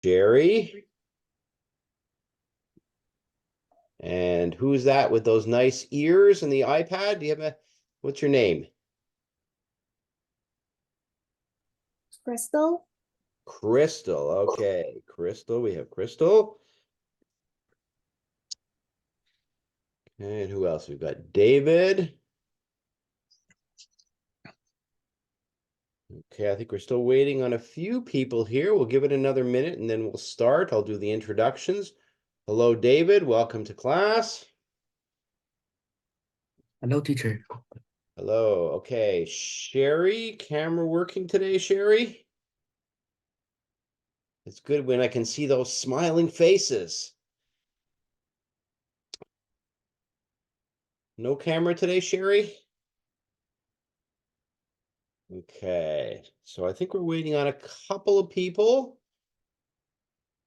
Jerry. And who's that with those nice ears and the iPad? Do you have what's your name? Crystal. Crystal. Okay, Crystal. We have Crystal. And who else? We've got David. Okay, I think we're still waiting on a few people here. We'll give it another minute and then we'll start. I'll do the introductions. Hello, David. Welcome to class. Hello, teacher. Hello. Okay, Sherry, camera working today, Sherry? It's good when I can see those smiling faces. No camera today, Sherry? Okay, so I think we're waiting on a couple of people.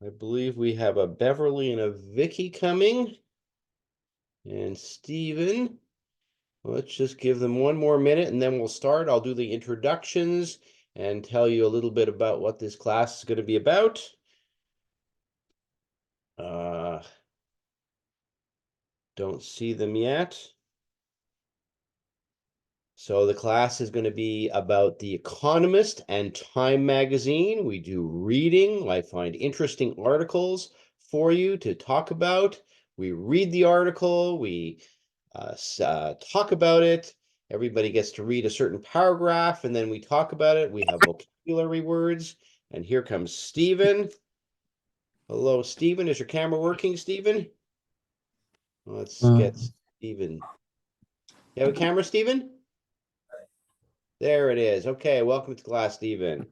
I believe we have a Beverly and a Vicky coming. And Stephen. Let's just give them one more minute and then we'll start. I'll do the introductions and tell you a little bit about what this class is going to be about. Don't see them yet. So the class is going to be about The Economist and Time magazine. We do reading. I find interesting articles for you to talk about. We read the article. We talk about it. Everybody gets to read a certain paragraph and then we talk about it. We have vocabulary words. And here comes Stephen. Hello, Stephen. Is your camera working, Stephen? Let's get Stephen. You have a camera, Stephen? There it is. Okay, welcome to class, Stephen.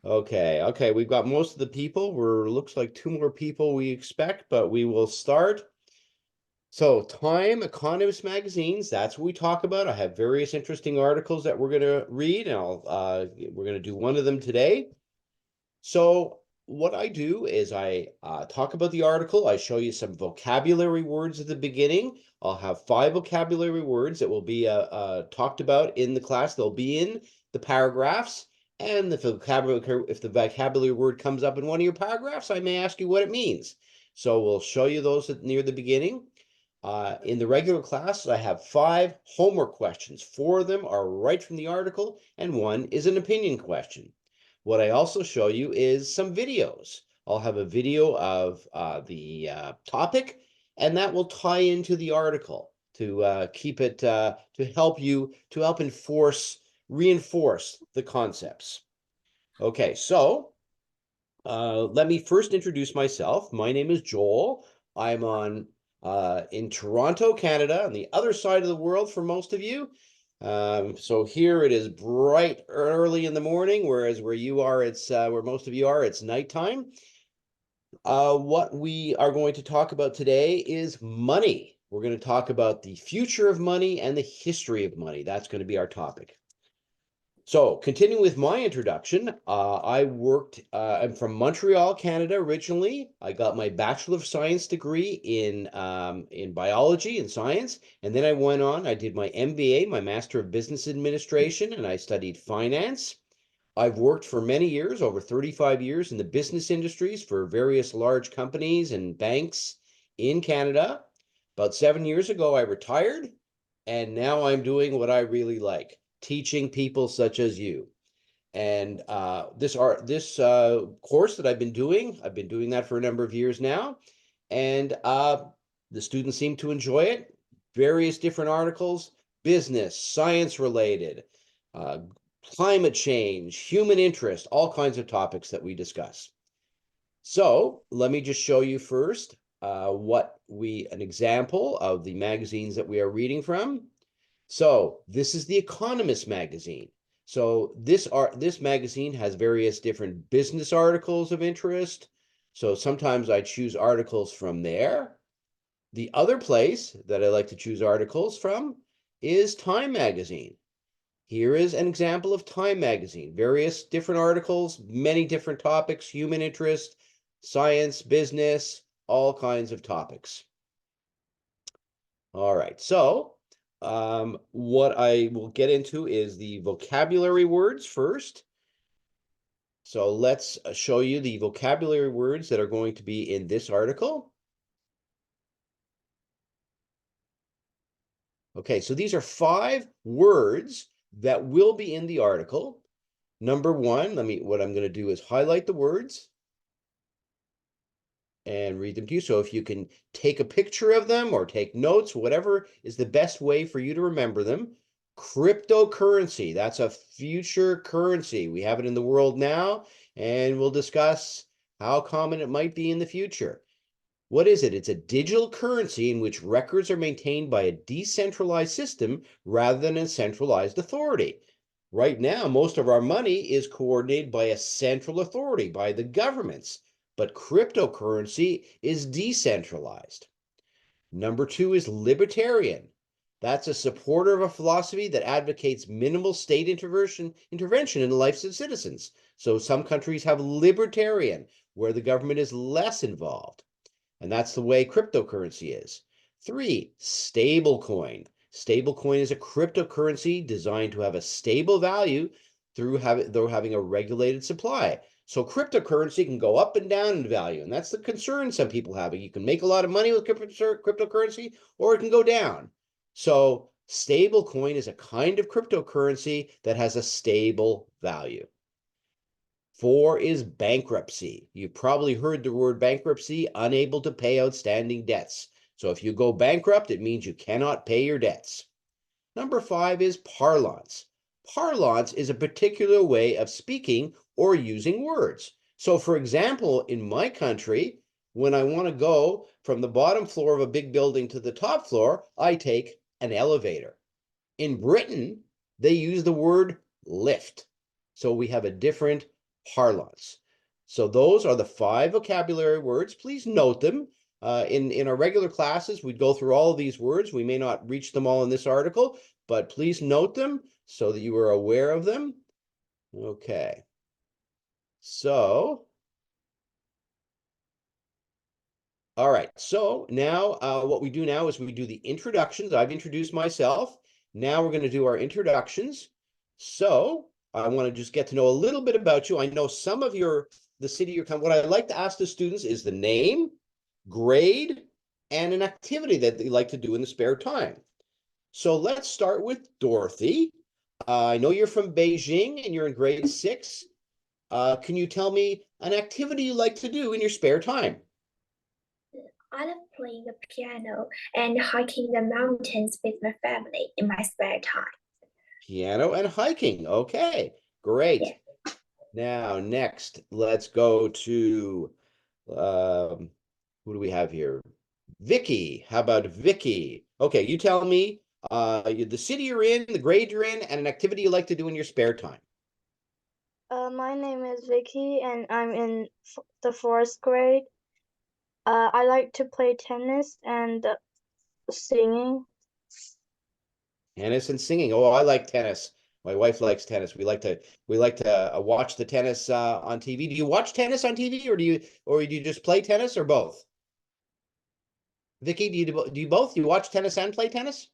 Okay, we've got most of the people. Looks like 2 more people we expect, but we will start. So Time, Economist magazines, that's what we talk about. I have various interesting articles that we're going to read, and we're going to do one of them today. So what I do is I talk about the article. I show you some vocabulary words at the beginning. I'll have 5 vocabulary words that will be talked about in the class. They'll be in the paragraphs. And if the vocabulary word comes up in one of your paragraphs, I may ask you what it means. So we'll show you those near the beginning. In the regular class, I have 5 homework questions. 4 of them are right from the article, and 1 is an opinion question. What I also show you is some videos. I'll have a video of the topic, and that will tie into the article to keep it, to help reinforce the concepts. Okay, so let me first introduce myself. My name is Joel. I'm in Toronto, Canada, on the other side of the world for most of you. So here it is bright early in the morning, whereas where you are, where most of you are, it's nighttime. What we are going to talk about today is money. We're going to talk about the future of money and the history of money. That's going to be our topic. So continuing with my introduction, I'm from Montreal, Canada originally. I got my Bachelor of Science degree in biology and science. And then I did my MBA, my Master of Business Administration, and I studied finance. I've worked for many years, over 35 years in the business industries for various large companies and banks in Canada. About 7 years ago, I retired, and now I'm doing what I really like. Teaching people such as you. And this course that I've been doing that for a number of years now, and the students seem to enjoy it. Various different articles, business, science related, climate change, human interest, all kinds of topics that we discuss. So let me just show you first an example of the magazines that we are reading from. So this is the Economist magazine. So this magazine has various different business articles of interest. So sometimes I choose articles from there. The other place that I like to choose articles from is Time magazine. Here is an example of Time magazine. Various different articles, many different topics, human interest, science, business, all kinds of topics. All right, so what I will get into is the vocabulary words first. So let's show you the vocabulary words that are going to be in this article. Okay, so these are 5 words that will be in the article. Number 1, what I'm going to do is highlight the words and read them to you. So if you can take a picture of them or take notes, whatever is the best way for you to remember them. Cryptocurrency, that's a future currency. We have it in the world now, and we'll discuss how common it might be in the future. What is it? It's a digital currency in which records are maintained by a decentralized system rather than a centralized authority. Right now, most of our money is coordinated by a central authority, by the governments, but cryptocurrency is decentralized. Number 2 is libertarian. That's a supporter of a philosophy that advocates minimal state intervention in the lives of citizens. So some countries have libertarian, where the government is less involved. And that's the way cryptocurrency is. 3, stablecoin. Stablecoin is a cryptocurrency designed to have a stable value through having a regulated supply. So cryptocurrency can go up and down in value, and that's the concern some people have. You can make a lot of money with cryptocurrency, or it can go down. So stablecoin is a kind of cryptocurrency that has a stable value. 4 is bankruptcy. You've probably heard the word bankruptcy, unable to pay outstanding debts. So if you go bankrupt, it means you cannot pay your debts. Number 5 is parlance. Parlance is a particular way of speaking or using words. So for example, in my country, when I want to go from the bottom floor of a big building to the top floor, I take an elevator. In Britain, they use the word lift. So we have a different parlance. So those are the 5 vocabulary words. Please note them. In our regular classes, we'd go through all of these words. We may not reach them all in this article, but please note them so that you are aware of them. Okay. So, all right. So now what we do now is we do the introductions. I've introduced myself. Now we're going to do our introductions. So I want to just get to know a little bit about you. I know some of the city you're coming. What I like to ask the students is the name, grade, and an activity that they like to do in the spare time. So let's start with Dorothy. I know you're from Beijing and you're in grade 6. Can you tell me an activity you like to do in your spare time? I love playing the piano and hiking the mountains with my family in my spare time. Piano and hiking. Okay, great. Yeah. Now, next, let's go to, who do we have here? Vicky. How about Vicky? Okay, you tell me the city you're in, the grade you're in, and an activity you like to do in your spare time. My name is Vicky, and I'm in the 4th grade. I like to play tennis and singing. Tennis and singing. Oh, I like tennis. My wife likes tennis. We like to watch the tennis on TV. Do you watch tennis on TV, or do you just play tennis, or both? Vicky, do you both? You watch tennis and play tennis?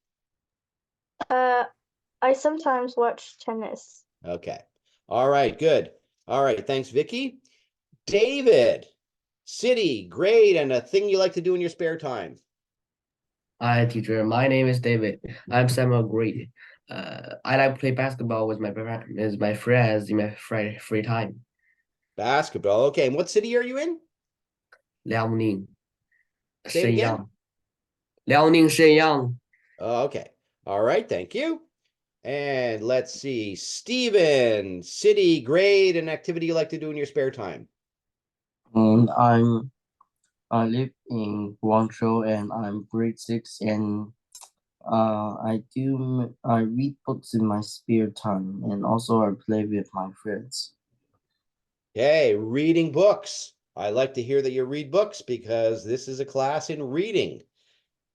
I sometimes watch tennis. Okay. All right, good. All right, thanks, Vicky. David, city, grade, and a thing you like to do in your spare time. Hi, teacher. My name is David. I'm 7th grade. I like to play basketball with my friends in my free time. Basketball. Okay, and what city are you in? Liaoning. Say it again. Shenyang. Liaoning, Shenyang. Okay. All right, thank you. And let's see, Stephen, city, grade, and activity you like to do in your spare time. And I live in Guangzhou, and I'm grade 6, and I read books in my spare time, and also I play with my friends. Hey, reading books. I like to hear that you read books because this is a class in reading.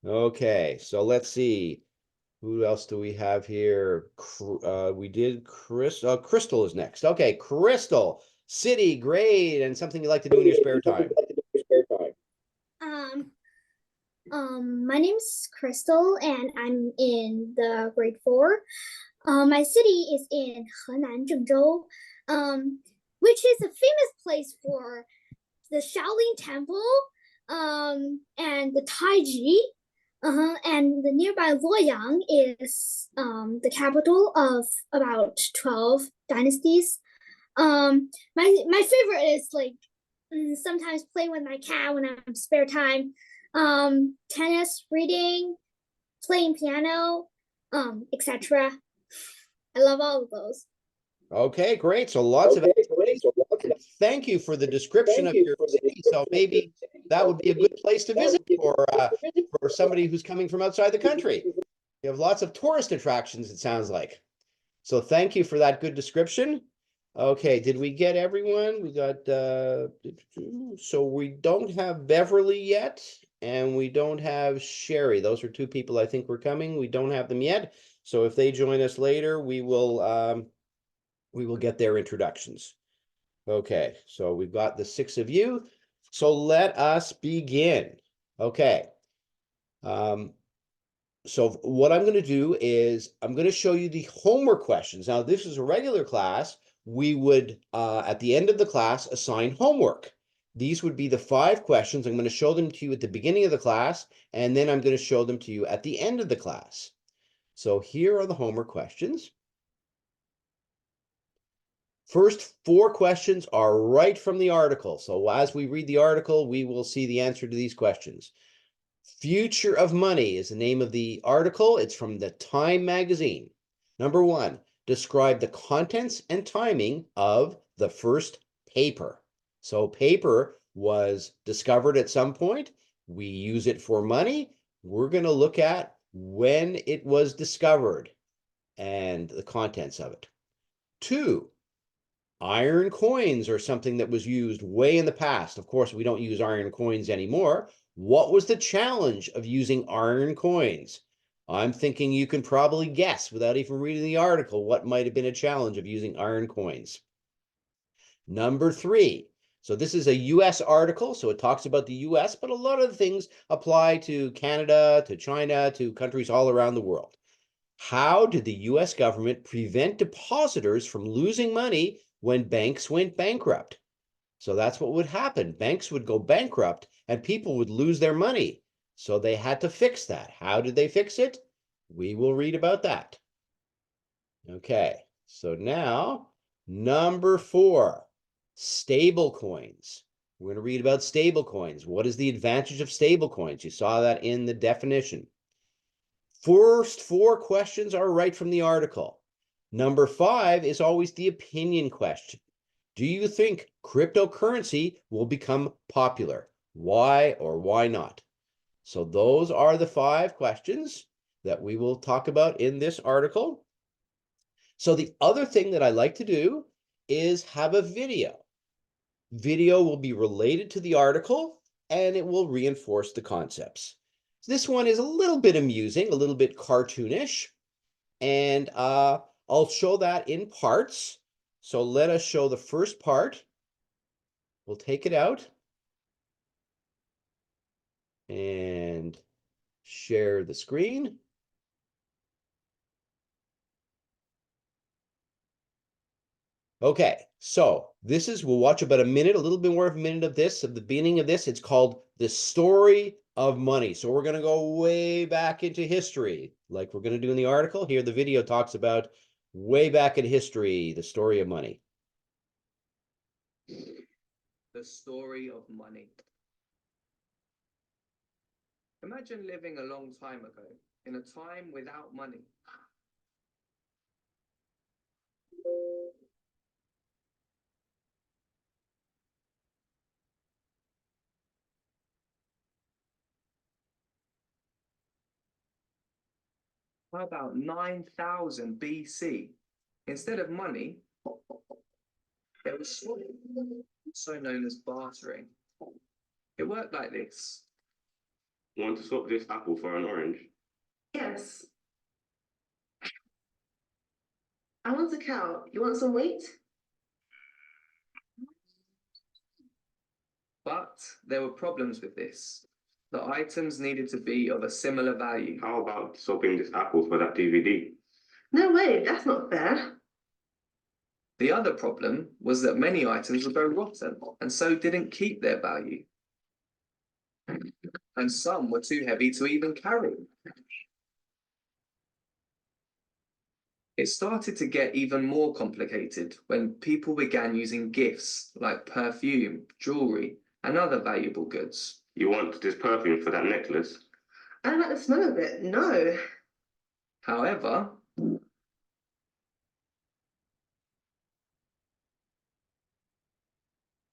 Okay, so let's see. Who else do we have here? Crystal is next. Okay, Crystal, city, grade, and something you like to do in your spare time. My name's Crystal, and I'm in the grade 4. My city is in Henan, Zhengzhou. which is a famous place for the Shaolin Temple, and the Taiji. And the nearby Luoyang is the capital of about 12 dynasties. My favorite is like sometimes play with my cat when I'm spare time. Tennis, reading, playing piano, etc. I love all of those. Okay, great. So lots of activities. Thank you for the description of your city. So maybe that would be a good place to visit for somebody who's coming from outside the country. You have lots of tourist attractions, it sounds like. So thank you for that good description. Okay, did we get everyone? We got, so we don't have Beverly yet, and we don't have Sherry. Those are two people I think were coming. We don't have them yet. So if they join us later, we will get their introductions. Okay, so we've got the 6 of you. So let us begin. Okay. So what I'm going to do is I'm going to show you the homework questions. Now, this is a regular class. We would, at the end of the class, assign homework. These would be the 5 questions. I'm going to show them to you at the beginning of the class, and then I'm going to show them to you at the end of the class. So here are the homework questions. First 4 questions are right from the article. So as we read the article, we will see the answer to these questions. Future of Money is the name of the article. It's from the Time magazine. Number 1, describe the contents and timing of the first paper. So paper was discovered at some point. We use it for money. We're going to look at when it was discovered and the contents of it. 2, iron coins are something that was used way in the past. Of course, we don't use iron coins anymore. What was the challenge of using iron coins? I'm thinking you can probably guess without even reading the article what might have been a challenge of using iron coins. Number 3. So this is a US article, so it talks about the US, but a lot of things apply to Canada, to China, to countries all around the world. How did the US government prevent depositors from losing money when banks went bankrupt? So that's what would happen. Banks would go bankrupt and people would lose their money. So they had to fix that. How did they fix it? We will read about that. Okay, so now number 4, stable coins. We're going to read about stable coins. What is the advantage of stable coins? You saw that in the definition. First 4 questions are right from the article. Number 5 is always the opinion question. Do you think cryptocurrency will become popular? Why or why not? So those are the 5 questions that we will talk about in this article. So the other thing that I like to do is have a video. Video will be related to the article and it will reinforce the concepts. This one is a little bit amusing, a little bit cartoonish, and I'll show that in parts. So let us show the first part. We'll take it out and share the screen. Okay, so this is, we'll watch about a little bit more of a minute of this, of the beginning of this. It's called The Story of Money. So we're going to go way back into history, like we're going to do in the article. Here, the video talks about way back in history, the story of money. The story of money. Imagine living a long time ago, in a time without money. How about 9,000 BC? Instead of money, there was swap, also known as bartering. It worked like this. Want to swap this apple for an orange? Yes. I want a cow. You want some wheat? But there were problems with this. The items needed to be of a similar value. How about swapping this apple for that DVD? No way, that's not fair. The other problem was that many items would go rotten and so didn't keep their value. And some were too heavy to even carry. It started to get even more complicated when people began using gifts like perfume, jewelry, and other valuable goods. You want this perfume for that necklace? I don't like the smell of it. No. However,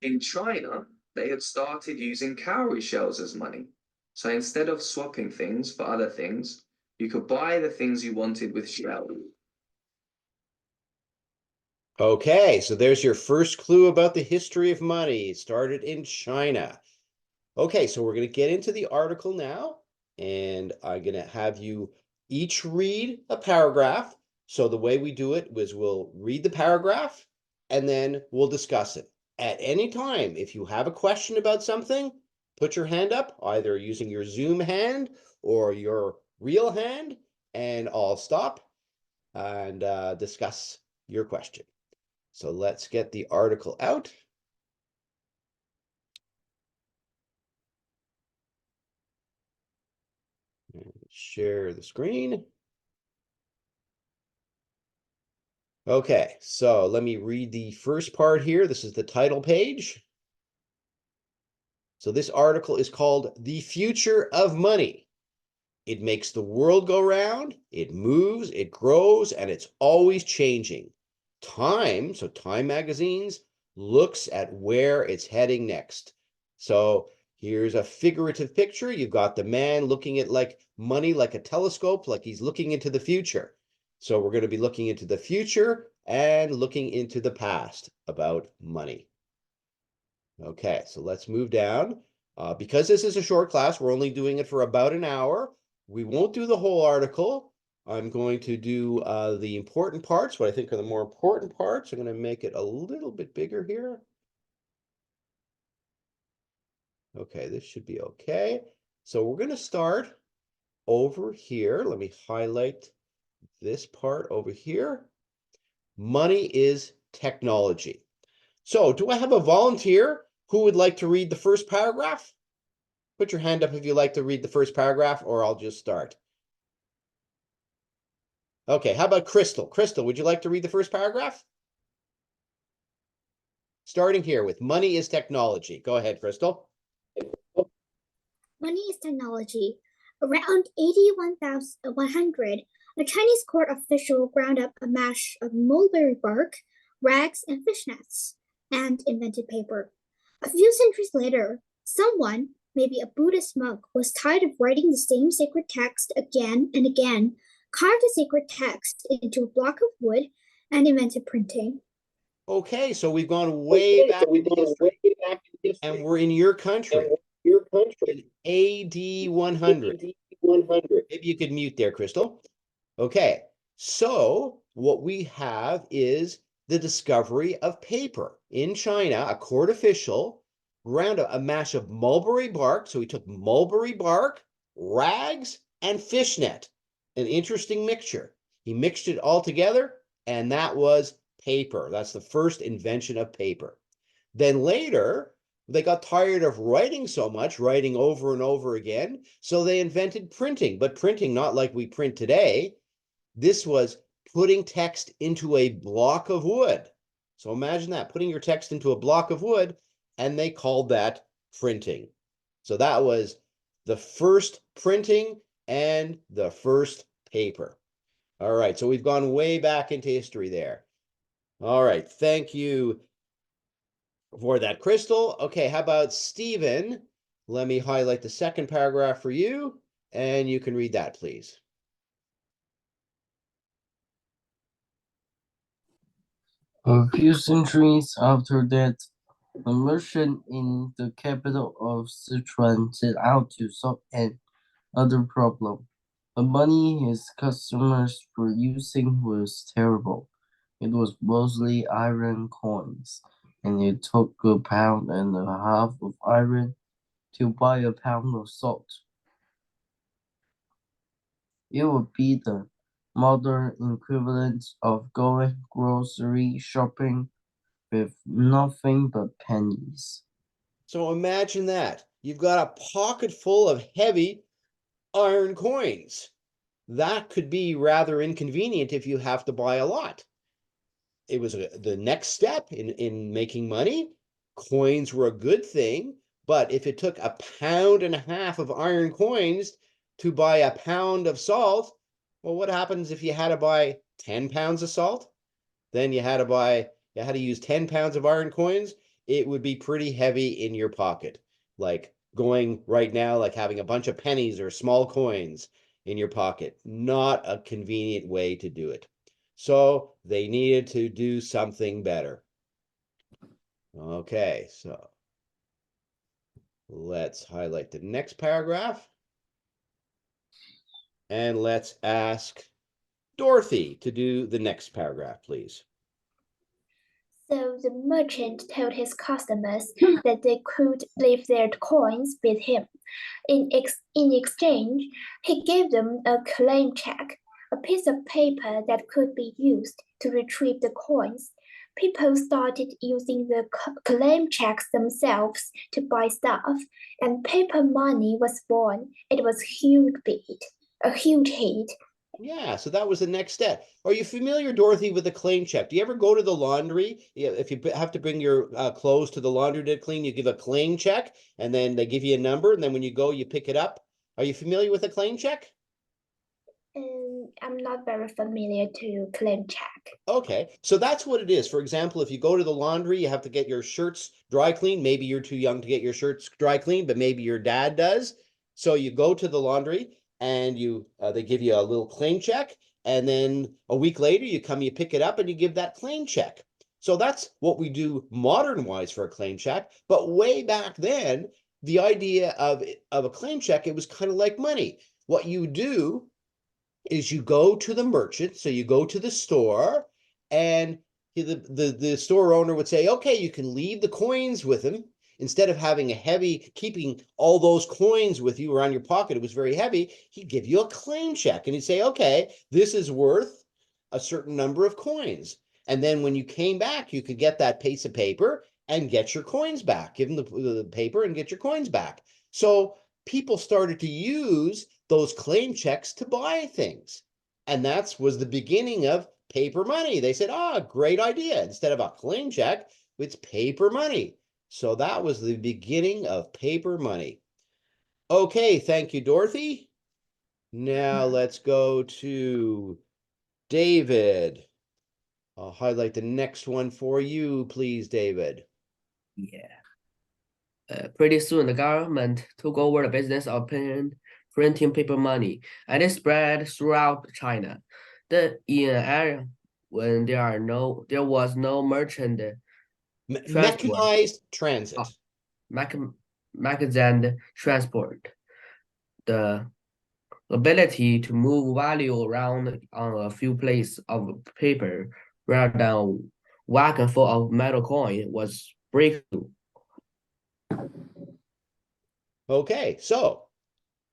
in China, they had started using cowrie shells as money. So instead of swapping things for other things, you could buy the things you wanted with shells. Okay, so there's your first clue about the history of money. It started in China. Okay, so we're going to get into the article now, and I'm going to have you each read a paragraph. So the way we do it was we'll read the paragraph, and then we'll discuss it. At any time, if you have a question about something, put your hand up, either using your Zoom hand or your real hand, and I'll stop and discuss your question. So let's get the article out. And share the screen. Okay, so let me read the first part here. This is the title page. So this article is called The Future of Money. It makes the world go round, it moves, it grows, and it's always changing. Time, so Time Magazine's, looks at where it's heading next. So here's a figurative picture. You've got the man looking at like money like a telescope, like he's looking into the future. So we're going to be looking into the future and looking into the past about money. Okay, so let's move down. Because this is a short class, we're only doing it for about an hour. We won't do the whole article. I'm going to do the important parts, what I think are the more important parts. I'm going to make it a little bit bigger here. Okay, this should be okay. So we're going to start over here. Let me highlight this part over here. Money is technology. So do I have a volunteer who would like to read the first paragraph? Put your hand up if you'd like to read the first paragraph, or I'll just start. Okay, how about Crystal? Crystal, would you like to read the first paragraph? Starting here with money is technology. Go ahead, Crystal. Money is technology. Around 81,100, a Chinese court official ground up a mash of mulberry bark, rags, and fishnets, and invented paper. A few centuries later, someone, maybe a Buddhist monk, was tired of writing the same sacred text again and again, carved the sacred text into a block of wood, and invented printing. Okay, so we've gone way back into history, and we're in your country. In AD 100. Maybe you could mute there, Crystal. Okay, so what we have is the discovery of paper. In China, a court official ground a mash of mulberry bark. So he took mulberry bark, rags, and fishnet. An interesting mixture. He mixed it all together, and that was paper. That's the first invention of paper. Then later, they got tired of writing so much, writing over and over again, so they invented printing, but printing not like we print today. This was putting text into a block of wood. So imagine that, putting your text into a block of wood, and they called that printing. So that was the first printing and the first paper. All right, so we've gone way back into history there. All right, thank you for that, Crystal. Okay, how about Stephen? Let me highlight the second paragraph for you, and you can read that, please. A few centuries after that, a merchant in the capital of Sichuan set out to solve another problem. The money his customers were using was terrible. It was mostly iron coins, and it took a pound and a half of iron to buy a pound of salt. It would be the modern equivalent of going grocery shopping with nothing but pennies. So imagine that. You've got a pocket full of heavy iron coins. That could be rather inconvenient if you have to buy a lot. It was the next step in making money. Coins were a good thing, but if it took 1.5 pounds of iron coins to buy a pound of salt, well, what happens if you had to buy 10 pounds of salt? Then you had to use 10 pounds of iron coins. It would be pretty heavy in your pocket. Like going right now, like having a bunch of pennies or small coins in your pocket. Not a convenient way to do it. So they needed to do something better. Okay, so let's highlight the next paragraph. And let's ask Dorothy to do the next paragraph, please. So the merchant told his customers that they could leave their coins with him. In exchange, he gave them a claim check, a piece of paper that could be used to retrieve the coins. People started using the claim checks themselves to buy stuff, and paper money was born. It was a huge hit. Yeah, so that was the next step. Are you familiar, Dorothy, with the claim check? Do you ever go to the laundry? If you have to bring your clothes to the laundry to clean, you give a claim check, and then they give you a number, and then when you go, you pick it up. Are you familiar with a claim check? I'm not very familiar to claim check. Okay, so that's what it is. For example, if you go to the laundry, you have to get your shirts dry cleaned. Maybe you're too young to get your shirts dry cleaned, but maybe your dad does. So you go to the laundry and they give you a little claim check, and then a week later you pick it up and you give that claim check. So that's what we do modern wise for a claim check. But way back then, the idea of a claim check, it was kind of like money. What you do is you go to the merchant, so you go to the store, and the store owner would say, okay, you can leave the coins with him. Instead of having keeping all those coins with you around your pocket, it was very heavy, he'd give you a claim check, and he'd say, okay, this is worth a certain number of coins. And then when you came back, you could get that piece of paper and get your coins back. Give them the paper and get your coins back. So people started to use those claim checks to buy things. And that was the beginning of paper money. They said, great idea. Instead of a claim check, it's paper money. So that was the beginning of paper money. Okay, thank you, Dorothy. Now let's go to David. I'll highlight the next one for you, please, David. Yeah. Pretty soon, the government took over the business of printing paper money, and it spread throughout China. In an era when there was no merchant mechanized transit. Mechanized transport. The ability to move value around on a few plates of paper rather than wagon full of metal coin was breakthrough. Okay, so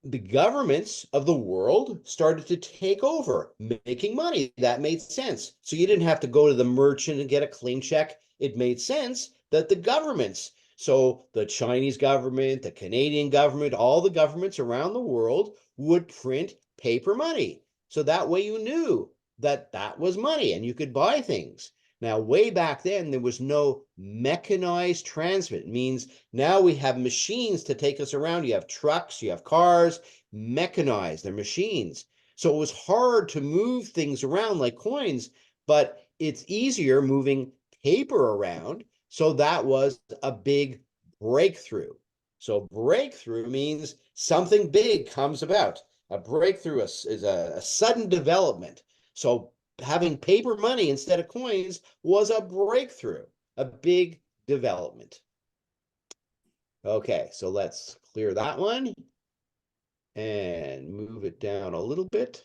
the governments of the world started to take over making money. That made sense. So you didn't have to go to the merchant and get a claim check. It made sense that the governments, so the Chinese government, the Canadian government, all the governments around the world would print paper money. So that way you knew that that was money and you could buy things. Now, way back then, there was no mechanized transit. It means now we have machines to take us around. You have trucks, you have cars, mechanized, they're machines. So it was hard to move things around like coins, but it's easier moving paper around. So that was a big breakthrough. So breakthrough means something big comes about. A breakthrough is a sudden development. So having paper money instead of coins was a breakthrough, a big development. Okay, so let's clear that one and move it down a little bit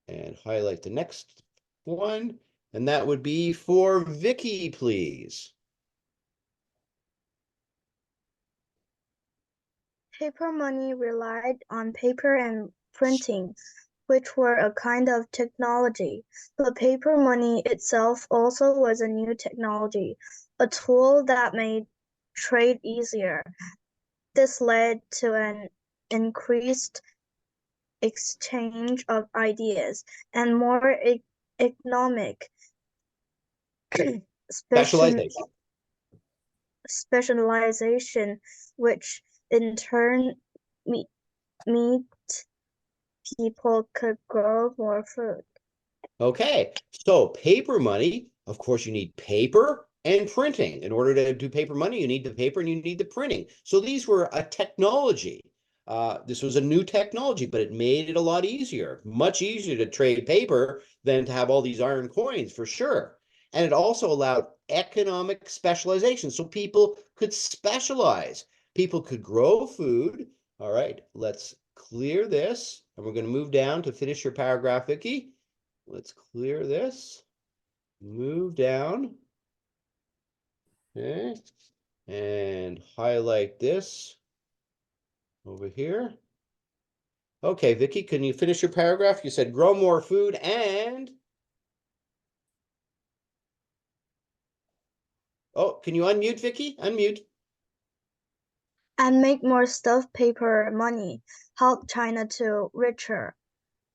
and highlight the next one. And that would be for Vicky, please. Paper money relied on paper and printing. which were a kind of technology. But paper money itself also was a new technology, a tool that made trade easier. This led to an increased exchange of ideas and more economic specialization, which in turn meant people could grow more food. Okay, so paper money, of course, you need paper and printing. In order to do paper money, you need the paper and you need the printing. So these were a technology. This was a new technology, but it made it a lot easier, much easier to trade paper than to have all these iron coins, for sure. And it also allowed economic specialization, so people could specialize. People could grow food. All right, let's clear this, and we're going to move down to finish your paragraph, Vicky. Let's clear this, move down, okay, and highlight this over here. Okay, Vicky, can you finish your paragraph? You said grow more food and... Oh, can you unmute, Vicky? Unmute. And make more stuff paper money, help China to richer,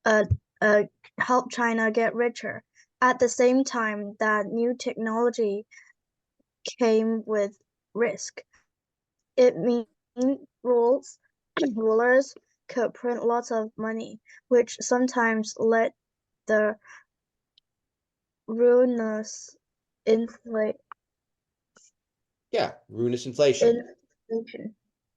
help China get richer. At the same time, that new technology came with risk. It means rulers could print lots of money, which sometimes led the ruinous inflation. Yeah, ruinous inflation.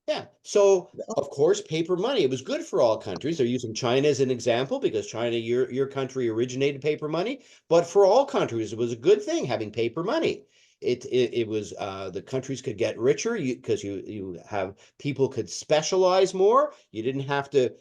Yeah, so of course, paper money, it was good for all countries. They're using China as an example because China, your country originated paper money, but for all countries, it was a good thing having paper money. It was the countries could get richer because you have people could specialize more. You didn't have to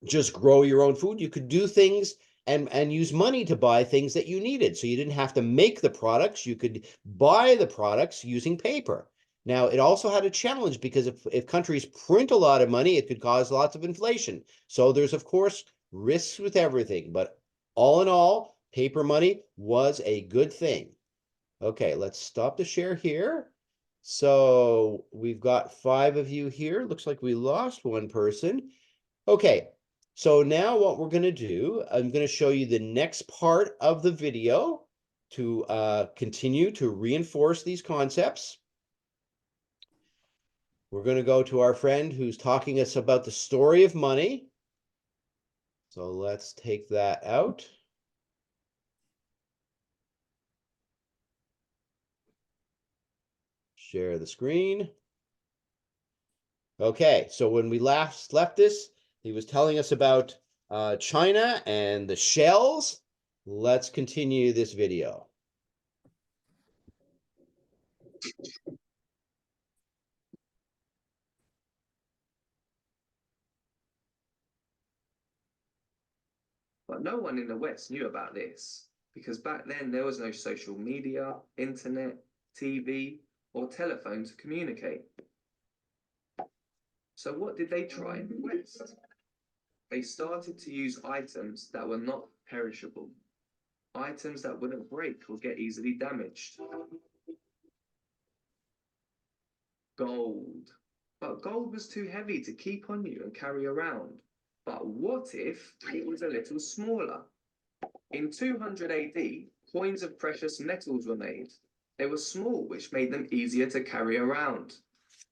just grow your own food. You could do things and use money to buy things that you needed. So you didn't have to make the products. You could buy the products using paper. Now, it also had a challenge because if countries print a lot of money, it could cause lots of inflation. So there's, of course, risks with everything. But all in all, paper money was a good thing. Okay, let's stop the share here. So we've got 5 of you here. Looks like we lost one person. Okay, so now what we're going to do, I'm going to show you the next part of the video to continue to reinforce these concepts. We're going to go to our friend who's talking us about the story of money. So let's take that out. Share the screen. Okay, so when we last left this, he was telling us about China and the shells. Let's continue this video. But no one in the West knew about this, because back then there was no social media, internet, TV, or telephone to communicate. So what did they try in the West? They started to use items that were not perishable, items that wouldn't break or get easily damaged. Gold. But gold was too heavy to keep on you and carry around. But what if it was a little smaller? In 200 AD, coins of precious metals were made. They were small, which made them easier to carry around.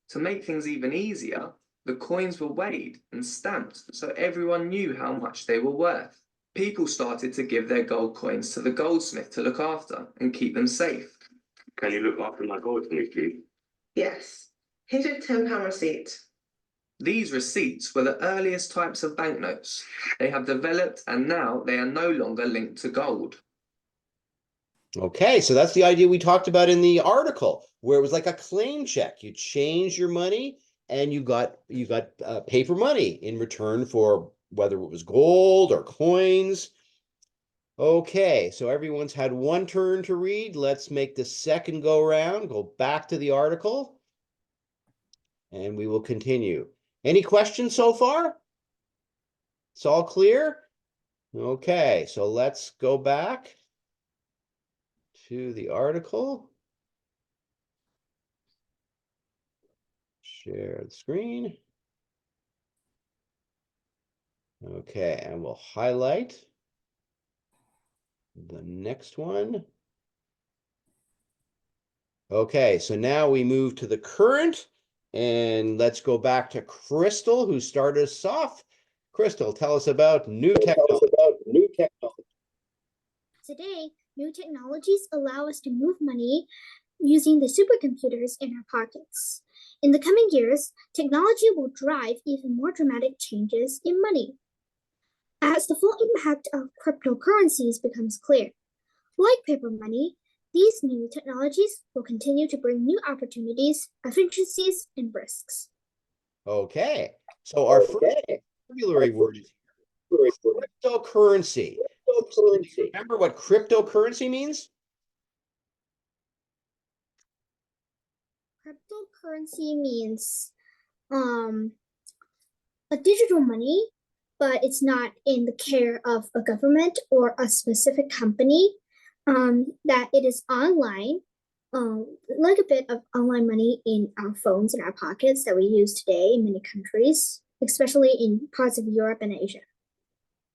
To make things even easier, the coins were weighed and stamped so everyone knew how much they were worth. People started to give their gold coins to the goldsmith to look after and keep them safe. Can you look after my gold for me, please? Yes. Here's your £10 receipt. These receipts were the earliest types of banknotes. They have developed and now they are no longer linked to gold. Okay, so that's the idea we talked about in the article, where it was like a claim check. You change your money and you got paper money in return for whether it was gold or coins. Okay, so everyone's had one turn to read. Let's make the second go around, go back to the article, and we will continue. Any questions so far? It's all clear? Okay, so let's go back to the article. Share the screen. Okay, and we'll highlight the next one. Okay, so now we move to the current, and let's go back to Crystal, who started us off. Crystal, tell us about new technology. Today, new technologies allow us to move money using the supercomputers in our pockets. In the coming years, technology will drive even more dramatic changes in money. As the full impact of cryptocurrencies becomes clear, like paper money, these new technologies will continue to bring new opportunities, efficiencies, and risks. Okay, so our first vocabulary word is cryptocurrency. Remember what cryptocurrency means? Cryptocurrency means a digital money, but it's not in the care of a government or a specific company, that it is online, like a bit of online money in our phones in our pockets that we use today in many countries, especially in parts of Europe and Asia.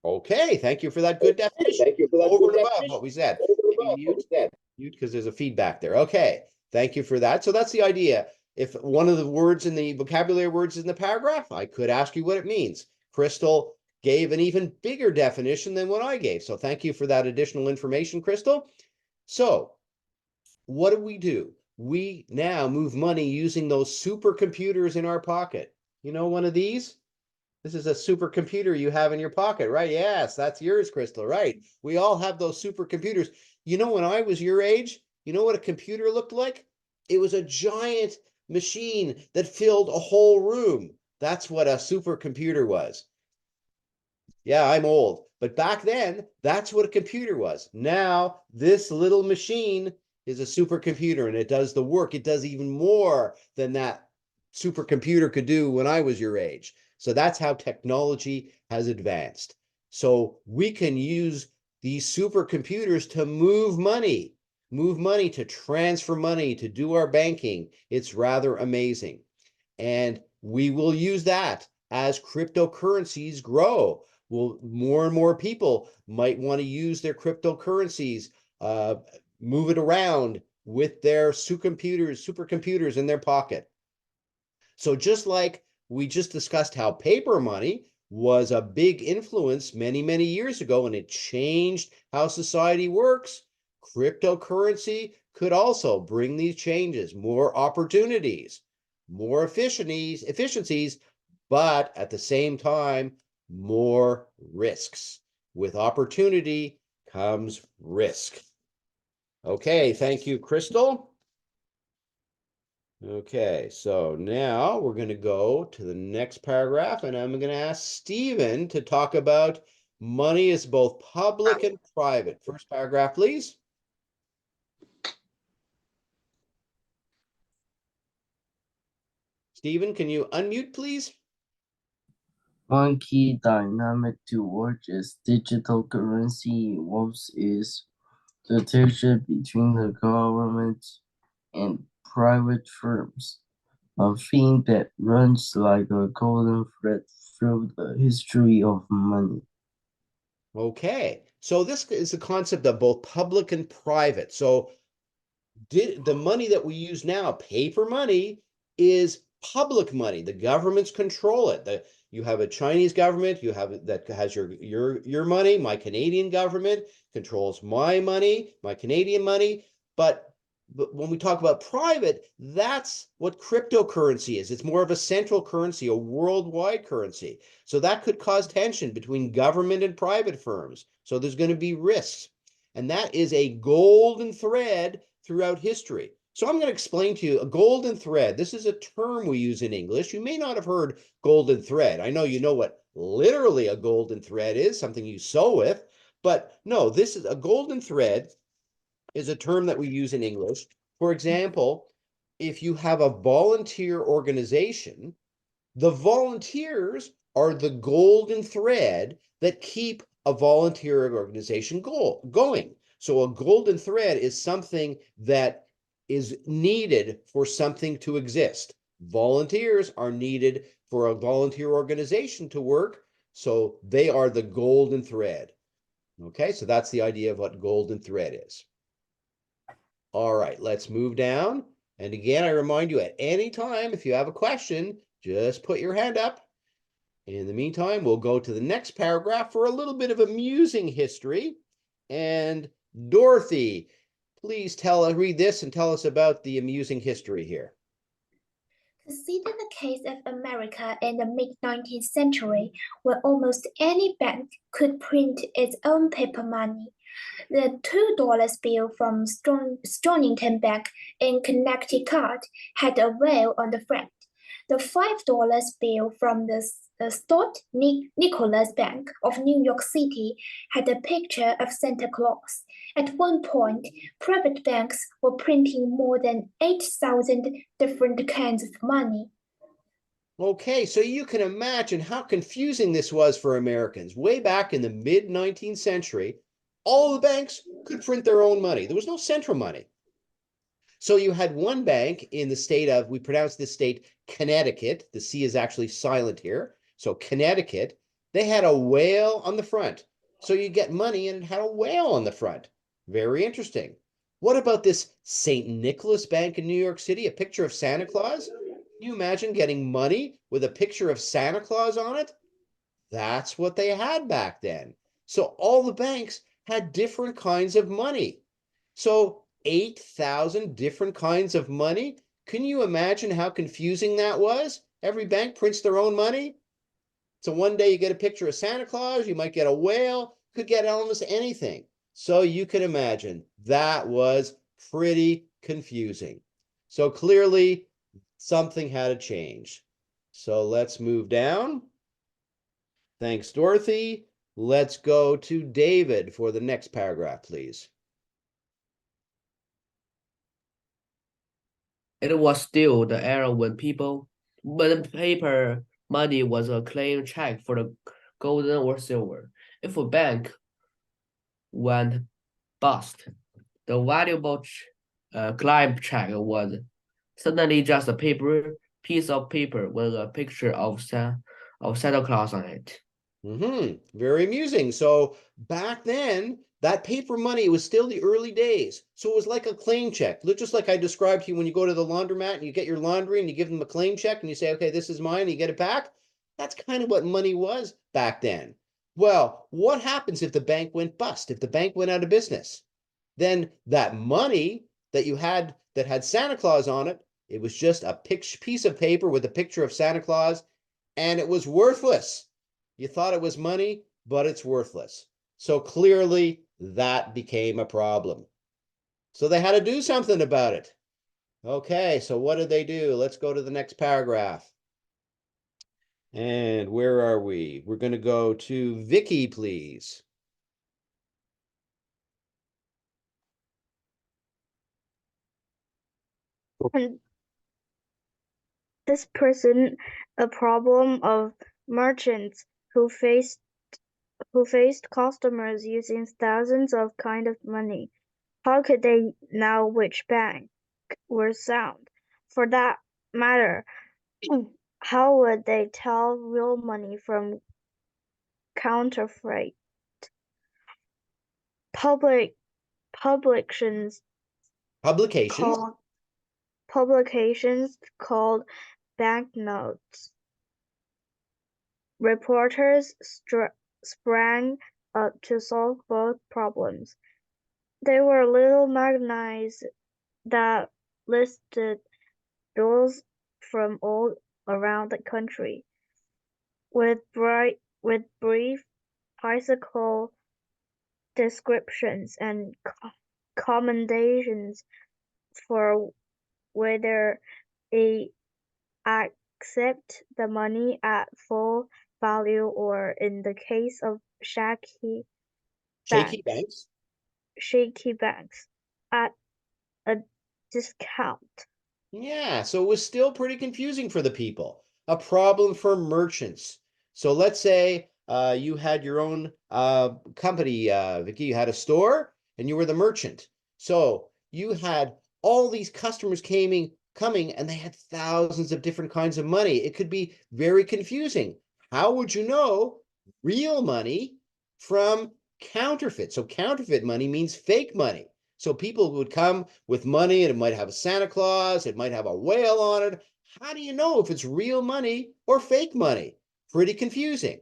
Okay, thank you for that good definition. Over and above what we said. Mute because there's a feedback there. Okay, thank you for that. So that's the idea. If one of the words in the vocabulary words in the paragraph, I could ask you what it means. Crystal gave an even bigger definition than what I gave. So thank you for that additional information, Crystal. So what do? We now move money using those supercomputers in our pocket. You know one of these? This is a supercomputer you have in your pocket, right? Yes, that's yours, Crystal, right? We all have those supercomputers. You know, when I was your age, you know what a computer looked like? It was a giant machine that filled a whole room. That's what a supercomputer was. Yeah, I'm old, but back then, that's what a computer was. Now, this little machine is a supercomputer, and it does the work. It does even more than that supercomputer could do when I was your age. So that's how technology has advanced. So we can use these supercomputers to move money, to transfer money, to do our banking. It's rather amazing. And we will use that as cryptocurrencies grow. More and more people might want to use their cryptocurrencies, move it around with their supercomputers in their pocket. So just like we just discussed how paper money was a big influence many, many years ago, and it changed how society works, cryptocurrency could also bring these changes, more opportunities, more efficiencies, but at the same time, more risks. With opportunity comes risk. Okay, thank you, Crystal. Okay, so now we're going to go to the next paragraph, and I'm going to ask Stephen to talk about money is both public and private. First paragraph, please. Stephen, can you unmute, please? One key dynamic to watch as digital currency evolves is the tension between the government and private firms, a theme that runs like a golden thread through the history of money. Okay, so this is the concept of both public and private. So the money that we use now, paper money, is public money. The governments control it. You have a Chinese government, that has your money. My Canadian government controls my money, my Canadian money. But when we talk about private, that's what cryptocurrency is. It's more of a central currency, a worldwide currency. So that could cause tension between government and private firms. So there's going to be risks. And that is a golden thread throughout history. So I'm going to explain to you a golden thread. This is a term we use in English. You may not have heard golden thread. I know you know what literally a golden thread is, something you sew with, but no, this is a golden thread is a term that we use in English. For example, if you have a volunteer organization The volunteers are the golden thread that keep a volunteer organization going. So a golden thread is something that is needed for something to exist. Volunteers are needed for a volunteer organization to work, so they are the golden thread. Okay, so that's the idea of what golden thread is. All right, let's move down. And again, I remind you at any time, if you have a question, just put your hand up. In the meantime, we'll go to the next paragraph for a little bit of amusing history. And Dorothy, please read this and tell us about the amusing history here. Consider the case of America in the mid-19th century, when almost any bank could print its own paper money. The $2 bill from Stonington Bank in Connecticut had a whale on the front. The $5 bill from the St. Nicholas Bank of New York City had a picture of Santa Claus. At one point, private banks were printing more than 8,000 different kinds of money. Okay, so you can imagine how confusing this was for Americans. Way back in the mid-19th century, all the banks could print their own money. There was no central money. So you had one bank in the state of, we pronounce this state Connecticut. The C is actually silent here. So Connecticut, they had a whale on the front. So you get money and it had a whale on the front. Very interesting. What about this St. Nicholas Bank in New York City? A picture of Santa Claus? Can you imagine getting money with a picture of Santa Claus on it? That's what they had back then. So all the banks had different kinds of money. So 8,000 different kinds of money. Can you imagine how confusing that was? Every bank prints their own money. So one day you get a picture of Santa Claus, you might get a whale, could get almost anything. So you can imagine that was pretty confusing. So clearly something had to change. So let's move down. Thanks, Dorothy. Let's go to David for the next paragraph, please. It was still the era when paper money was a claim check for the golden or silver. If a bank went bust, the valuable claim check was suddenly just a piece of paper with a picture of Santa Claus on it. Very amusing. So back then, that paper money was still the early days. So it was like a claim check. Just like I described to you when you go to the laundromat and you get your laundry and you give them a claim check and you say, okay, this is mine, and you get it back. That's kind of what money was back then. Well, what happens if the bank went bust, if the bank went out of business? Then that money that you had that had Santa Claus on it, it was just a piece of paper with a picture of Santa Claus, and it was worthless. You thought it was money, but it's worthless. So clearly that became a problem. So they had to do something about it. Okay, so what did they do? Let's go to the next paragraph. And where are we? We're going to go to Vicky, please. And this present a problem of merchants who faced customers using thousands of kind of money. How could they know which bank were sound? For that matter, how would they tell real money from counterfeit? Publications called banknotes. Reporters sprang up to solve both problems. There were little magazines that listed bills from all around the country, with brief bicycle descriptions and commendations for whether they accept the money at full value or, in the case of shaky banks, at a discount. Yeah, so it was still pretty confusing for the people. a problem for merchants. So let's say you had your own company, Vicky, you had a store and you were the merchant. So you had all these customers coming and they had thousands of different kinds of money. It could be very confusing. How would you know real money from counterfeit? So counterfeit money means fake money. So people would come with money and it might have a Santa Claus, it might have a whale on it. How do you know if it's real money or fake money? Pretty confusing.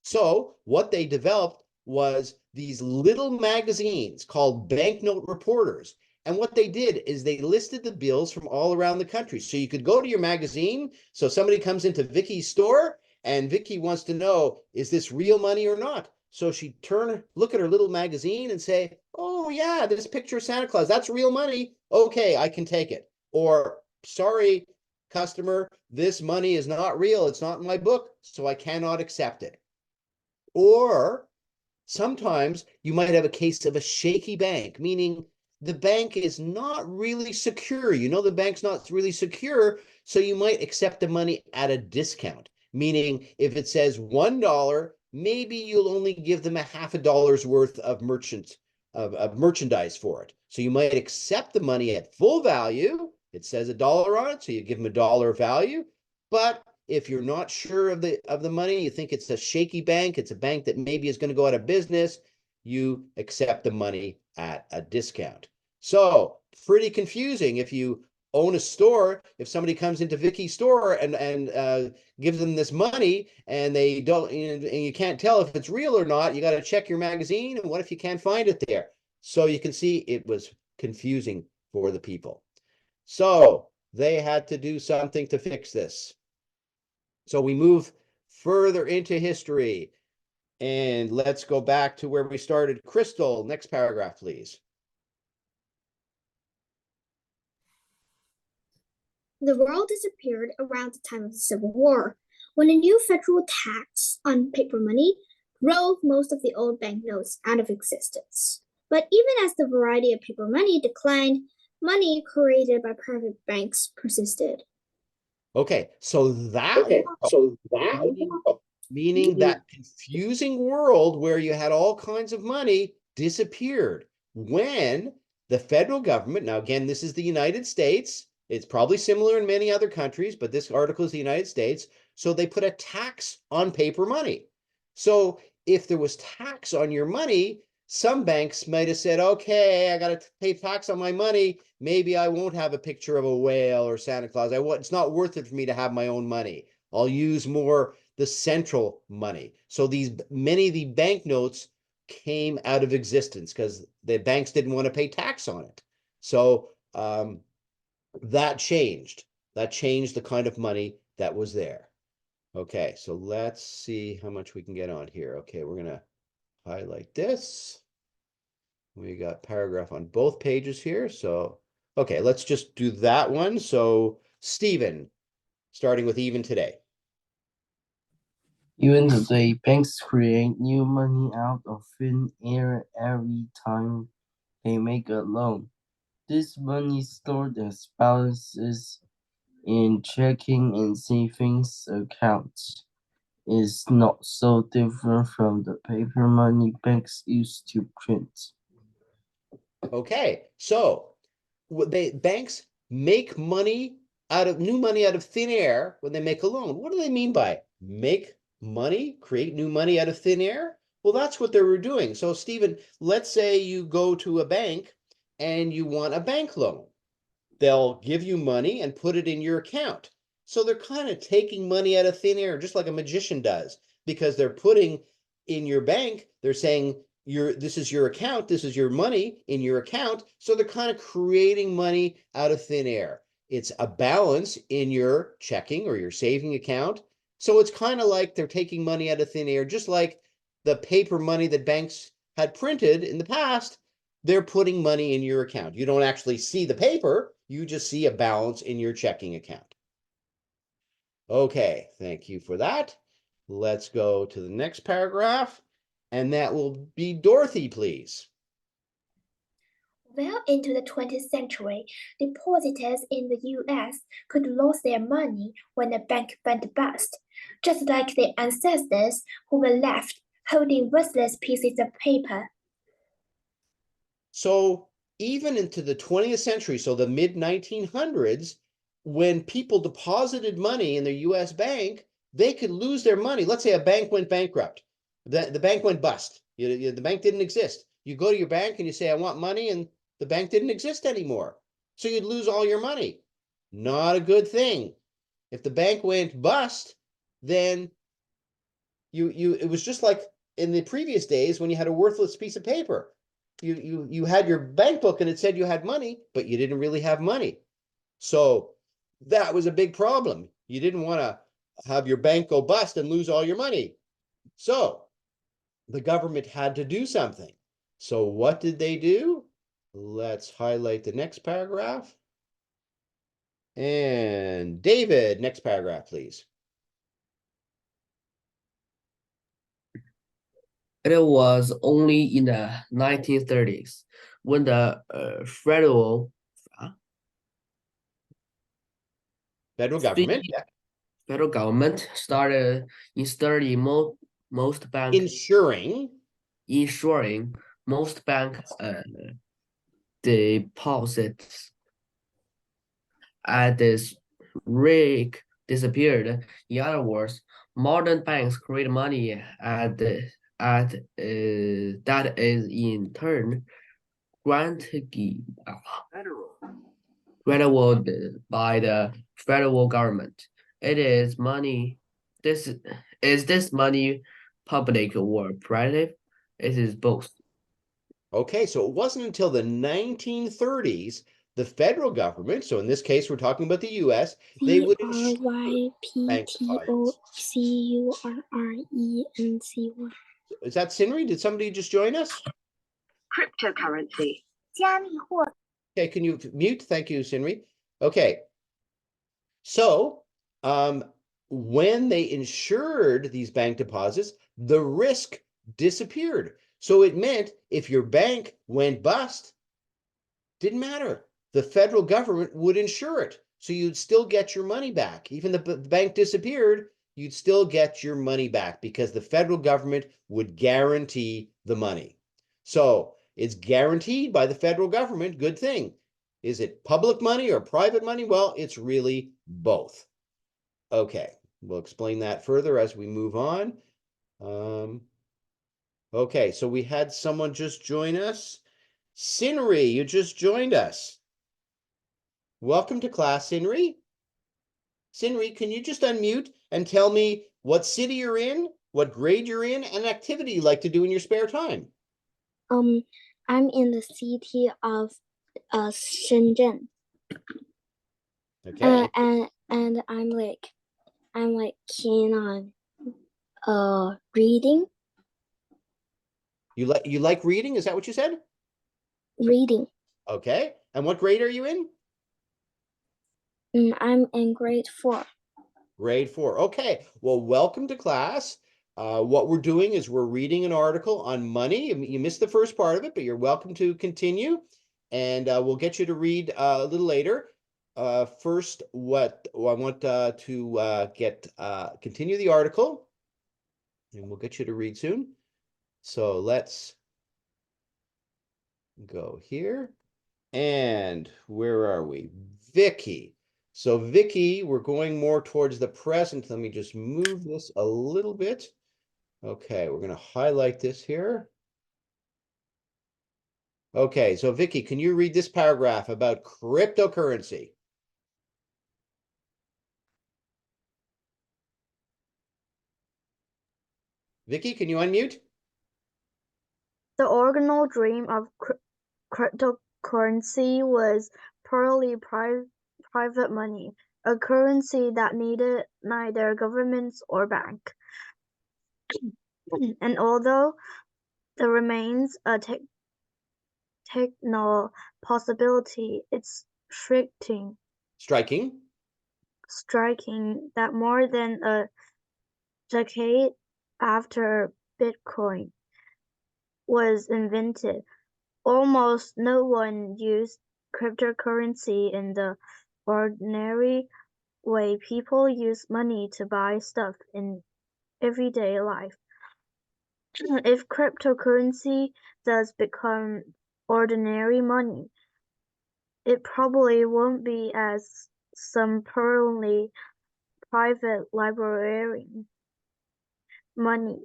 So what they developed was these little magazines called banknote reporters. And what they did is they listed the bills from all around the country. So you could go to your magazine. So somebody comes into Vicky's store and Vicky wants to know, is this real money or not? So she'd look at her little magazine and say, oh yeah, this picture of Santa Claus, that's real money. Okay, I can take it. Or, sorry, customer, this money is not real. It's not in my book, so I cannot accept it. Or sometimes you might have a case of a shaky bank, meaning the bank is not really secure. You know, the bank's not really secure, so you might accept the money at a discount, meaning if it says $1, maybe you'll only give them a $0.50 worth of merchandise for it. So you might accept the money at full value. It says $1 on it, so you give them $1 value. But if you're not sure of the money, you think it's a shaky bank, it's a bank that maybe is going to go out of business, you accept the money at a discount. So pretty confusing if you own a store. If somebody comes into Vicky's store and gives them this money and they don't, and you can't tell if it's real or not, you got to check your magazine. And what if you can't find it there? So you can see it was confusing for the people. So they had to do something to fix this. So we move further into history and let's go back to where we started. Crystal, next paragraph, please. The world disappeared around the time of the Civil War, when a new federal tax on paper money drove most of the old banknotes out of existence. But even as the variety of paper money declined, money created by private banks persisted. Okay, so meaning that confusing world where you had all kinds of money disappeared when the federal government, now again, this is the United States, it's probably similar in many other countries, but this article is the United States, so they put a tax on paper money. So if there was tax on your money, some banks might have said, okay, I got to pay tax on my money. Maybe I won't have a picture of a whale or Santa Claus. It's not worth it for me to have my own money. I'll use more the central money. So many of the banknotes came out of existence because the banks didn't want to pay tax on it. So that changed. That changed the kind of money that was there. Okay, so let's see how much we can get on here. Okay, we're going to highlight this. We got paragraph on both pages here. So, okay, let's just do that one. So, Stephen, starting with even today. Even today, banks create new money out of thin air every time they make a loan. This money stored as balances in checking and savings accounts is not so different from the paper money banks used to print. Okay, so banks make money new money out of thin air when they make a loan. What do they mean by make money, create new money out of thin air? Well, that's what they were doing. So, Stephen, let's say you go to a bank and you want a bank loan. They'll give you money and put it in your account. So they're kind of taking money out of thin air, just like a magician does, because they're putting in your bank, they're saying, this is your account, this is your money in your account. So they're kind of creating money out of thin air. It's a balance in your checking or your saving account. So it's kind of like they're taking money out of thin air, just like the paper money that banks had printed in the past. They're putting money in your account. You don't actually see the paper, you just see a balance in your checking account. Okay, thank you for that. Let's go to the next paragraph, and that will be Dorothy, please. Well into the 20th century, depositors in the US could lose their money when a bank went bust, just like their ancestors who were left holding worthless pieces of paper. So even into the 20th century, so the mid-1900s, when people deposited money in their US bank, they could lose their money. Let's say a bank went bankrupt. The bank went bust. The bank didn't exist. You go to your bank and you say, I want money, and the bank didn't exist anymore. So you'd lose all your money. Not a good thing. If the bank went bust, then it was just like in the previous days when you had a worthless piece of paper. You had your bank book and it said you had money, but you didn't really have money. So that was a big problem. You didn't want to have your bank go bust and lose all your money. So the government had to do something. So what did they do? Let's highlight the next paragraph. And David, next paragraph, please. It was only in the 1930s when the federal government, yeah. Federal government started insuring most banks. Insuring most bank deposits. As this rake disappeared, in other words, modern banks create money that is in turn granted by the federal government. It is money. Is this money public or private? It is both. Okay, so it wasn't until the 1930s the federal government, so in this case we're talking about the US, they would CRYPTOCURRENCY. Is that Sinri? Did somebody just join us? Cryptocurrency. Okay, can you mute? Thank you, Sinri. Okay. So, when they insured these bank deposits, the risk disappeared. So it meant if your bank went bust, didn't matter. The federal government would insure it. So you'd still get your money back. Even if the bank disappeared, you'd still get your money back because the federal government would guarantee the money. So it's guaranteed by the federal government. Good thing. Is it public money or private money? Well, it's really both. Okay, we'll explain that further as we move on. Okay, so we had someone just join us. Sinri, you just joined us. Welcome to class, Sinri. Sinri, can you just unmute and tell me what city you're in, what grade you're in, and activity you like to do in your spare time? I'm in the city of Shenzhen. Okay. And I'm keen on reading. You like reading? Is that what you said? Reading. Okay. And what grade are you in? I'm in grade 4. Grade 4. Okay. Well, welcome to class. What we're doing is we're reading an article on money. You missed the first part of it, but you're welcome to continue. And we'll get you to read a little later. First, I want to continue the article, and we'll get you to read soon. So let's go here. And where are we? Vicky. So Vicky, we're going more towards the present. Let me just move this a little bit. Okay, we're going to highlight this here. Okay, so Vicky, can you read this paragraph about cryptocurrency? Vicky, can you unmute? The original dream of cryptocurrency was purely private money, a currency that needed neither governments or bank. And although there remains a technical possibility, it's striking that more than a decade after Bitcoin was invented, almost no one used cryptocurrency in the ordinary way people use money to buy stuff in everyday life. If cryptocurrency does become ordinary money, it probably won't be as some purely private librarian money,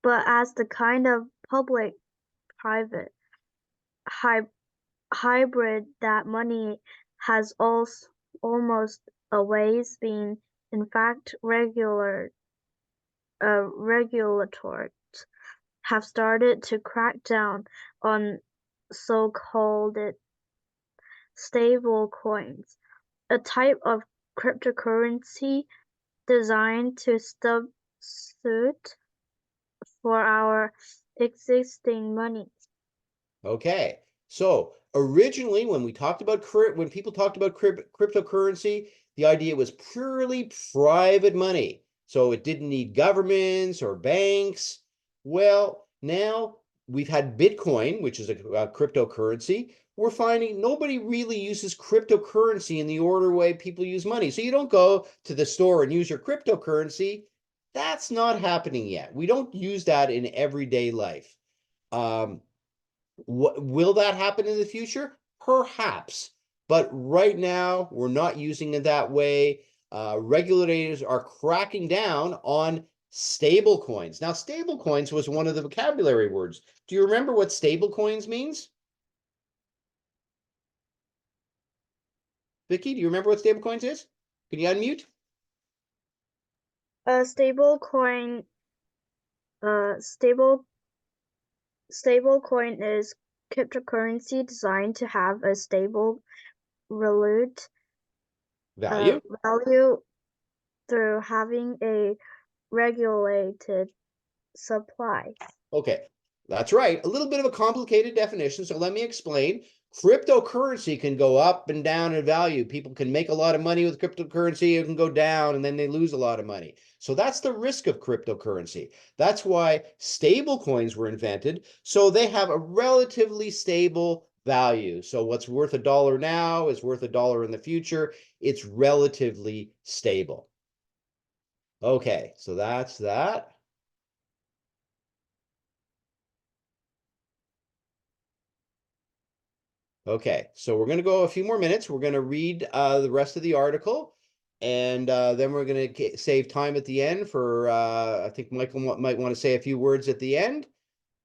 but as the kind of public-private hybrid that money has almost always been. In fact, regulators have started to crack down on so-called stable coins, a type of cryptocurrency designed to substitute for our existing money. Okay, so originally when people talked about cryptocurrency, the idea was purely private money. So it didn't need governments or banks. Well, now we've had Bitcoin, which is a cryptocurrency. We're finding nobody really uses cryptocurrency in the order way people use money. So you don't go to the store and use your cryptocurrency. That's not happening yet. We don't use that in everyday life. Will that happen in the future? Perhaps. But right now, we're not using it that way. Regulators are cracking down on stable coins. Now, stable coins was one of the vocabulary words. Do you remember what stable coins means? Vicky, do you remember what stable coins is? Can you unmute? A stable coin is cryptocurrency designed to have a stable value through having a regulated supply. Okay, that's right. A little bit of a complicated definition, so let me explain. Cryptocurrency can go up and down in value. People can make a lot of money with cryptocurrency. It can go down and then they lose a lot of money. So that's the risk of cryptocurrency. That's why stable coins were invented. So they have a relatively stable value. So what's worth $1 now is worth $1 in the future. It's relatively stable. Okay, so that's that. Okay, so we're going to go a few more minutes. We're going to read the rest of the article, and then we're going to save time at the end for, I think Michael might want to say a few words at the end.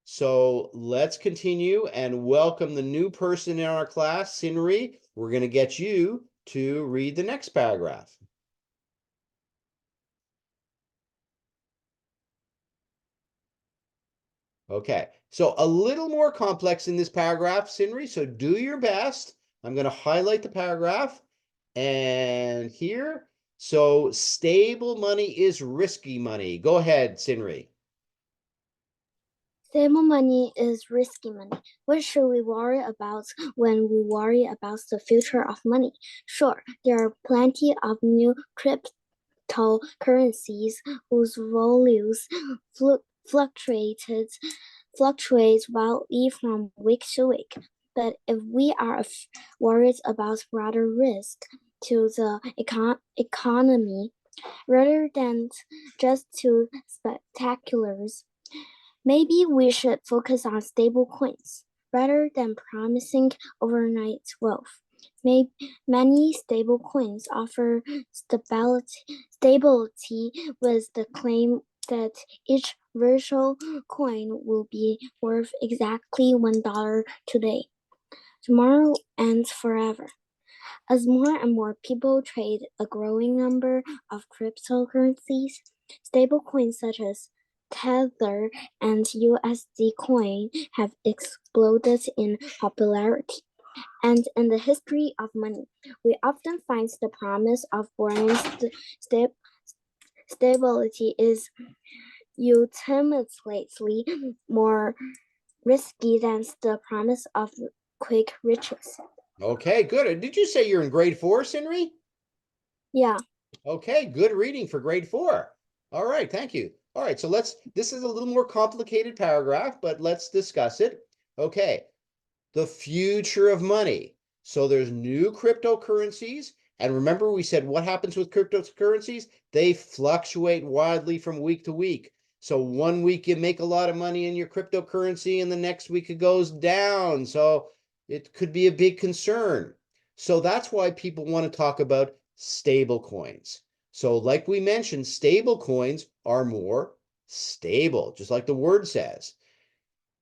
So let's continue and welcome the new person in our class, Sinri. We're going to get you to read the next paragraph. Okay, so a little more complex in this paragraph, Sinri, so do your best. I'm going to highlight the paragraph, and here, so stable money is risky money. Go ahead, Sinri. Stable money is risky money. What should we worry about when we worry about the future of money? Sure, there are plenty of new cryptocurrencies whose values fluctuate wildly from week to week. But if we are worried about broader risk to the economy rather than just to spectaculars, maybe we should focus on stable coins rather than promising overnight wealth. Many stable coins offer stability with the claim that each virtual coin will be worth exactly $1 today, tomorrow, and forever. As more and more people trade a growing number of cryptocurrencies, stable coins such as Tether and USD coin have exploded in popularity. And in the history of money, we often find the promise of boring stability is ultimately more risky than the promise of quick riches. Okay, good. Did you say you're in grade 4, Sinri? Yeah. Okay, good reading for grade 4. All right, thank you. All right, so this is a little more complicated paragraph, but let's discuss it. Okay, the future of money. So there's new cryptocurrencies. And remember, we said what happens with cryptocurrencies? They fluctuate wildly from week to week. So one week you make a lot of money in your cryptocurrency and the next week it goes down. So it could be a big concern. So that's why people want to talk about stable coins. So like we mentioned, stable coins are more stable, just like the word says.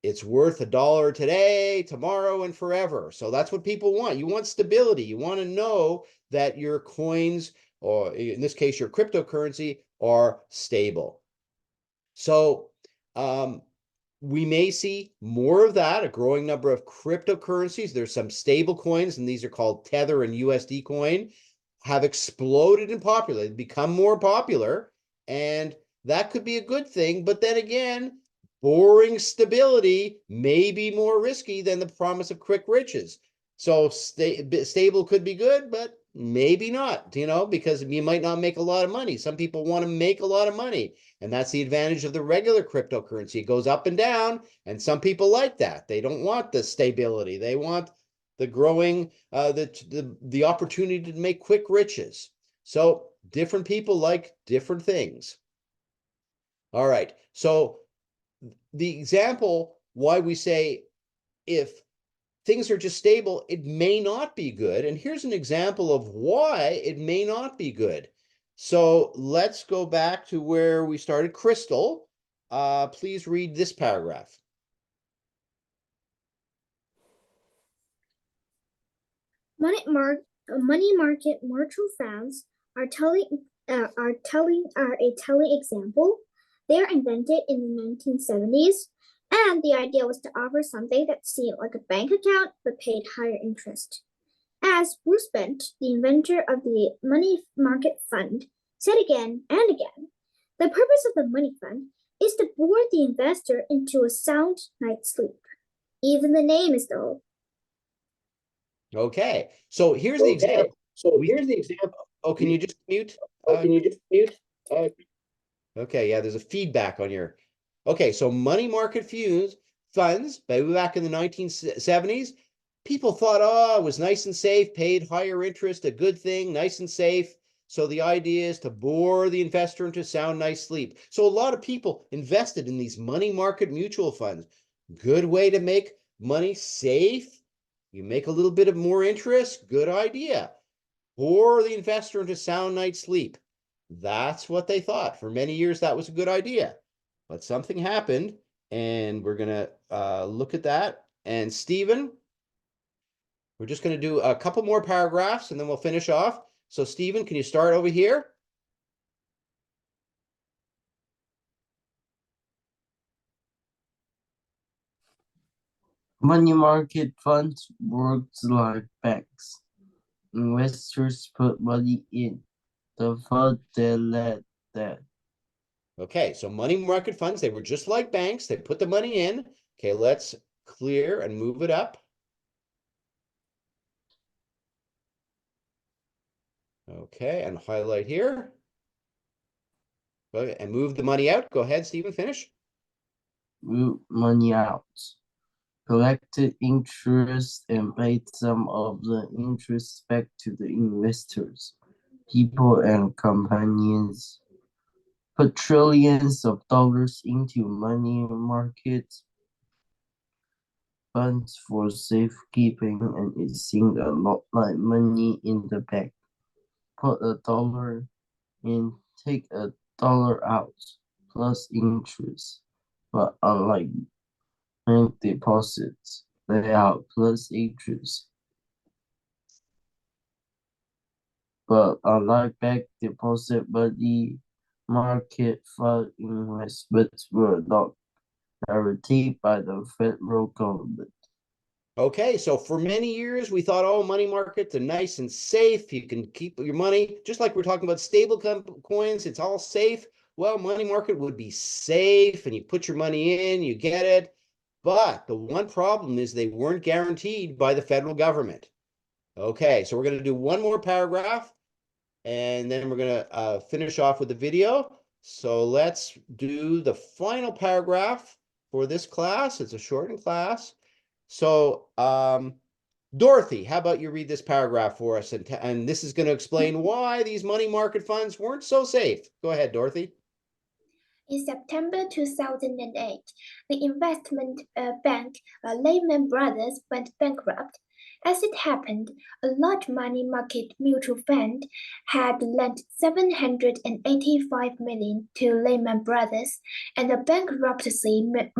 It's worth $1 today, tomorrow, and forever. So that's what people want. You want stability. You want to know that your coins, or in this case, your cryptocurrency, are stable. So we may see more of that, a growing number of cryptocurrencies. There's some stable coins, and these are called Tether and USD coin, have exploded in popularity, become more popular, and that could be a good thing. But then again, boring stability may be more risky than the promise of quick riches. So stable could be good, but maybe not, because you might not make a lot of money. Some people want to make a lot of money, and that's the advantage of the regular cryptocurrency. It goes up and down, and some people like that. They don't want the stability. They want the growing, the opportunity to make quick riches. So different people like different things. All right, so the example why we say if things are just stable, it may not be good. And here's an example of why it may not be good. So let's go back to where we started. Crystal, please read this paragraph. Money market mutual funds are a telling example. They are invented in the 1970s, and the idea was to offer something that seemed like a bank account but paid higher interest. As Bruce Bent, the inventor of the money market fund, said again and again, the purpose of the money fund is to bore the investor into a sound night's sleep. Even the name is dull. Okay, so here's the example. Oh, can you just mute? Okay, yeah, there's a feedback on your. Okay, so money market funds, back in the 1970s, people thought, oh, it was nice and safe, paid higher interest, a good thing, nice and safe. So the idea is to bore the investor into sound, nice sleep. So a lot of people invested in these money market mutual funds. Good way to make money safe. You make a little bit of more interest, good idea. Bore the investor into sound night's sleep. That's what they thought. For many years, that was a good idea. But something happened, and we're going to look at that. And Stephen, we're just going to do a couple more paragraphs, and then we'll finish off. So Stephen, can you start over here? Money market funds works like banks. Investors put money in. The fund then let that. Okay, so money market funds, they were just like banks. They put the money in. Okay, let's clear and move it up. Okay, and highlight here. Okay, and move the money out. Go ahead, Stephen, finish. Move money out. Collected interest and paid some of the interest back to the investors. People and companies put trillions of dollars into money market funds for safekeeping, and it seemed a lot like money in the bank. Put $1 in, take $1 out, plus interest. But unlike bank deposits, they are plus interest. But unlike bank deposit, money market fund investments were not guaranteed by the federal government. Okay, so for many years, we thought, oh, money markets are nice and safe. You can keep your money, just like we're talking about stable coins, it's all safe. Well, money market would be safe, and you put your money in, you get it. But the one problem is they weren't guaranteed by the federal government. Okay, so we're going to do one more paragraph, and then we're going to finish off with the video. So let's do the final paragraph for this class. It's a shortened class. So, Dorothy, how about you read this paragraph for us? And this is going to explain why these money market funds weren't so safe. Go ahead, Dorothy. In September 2008, the investment bank Lehman Brothers went bankrupt. As it happened, a large money market mutual fund had lent $785 million to Lehman Brothers, and the bankruptcy meant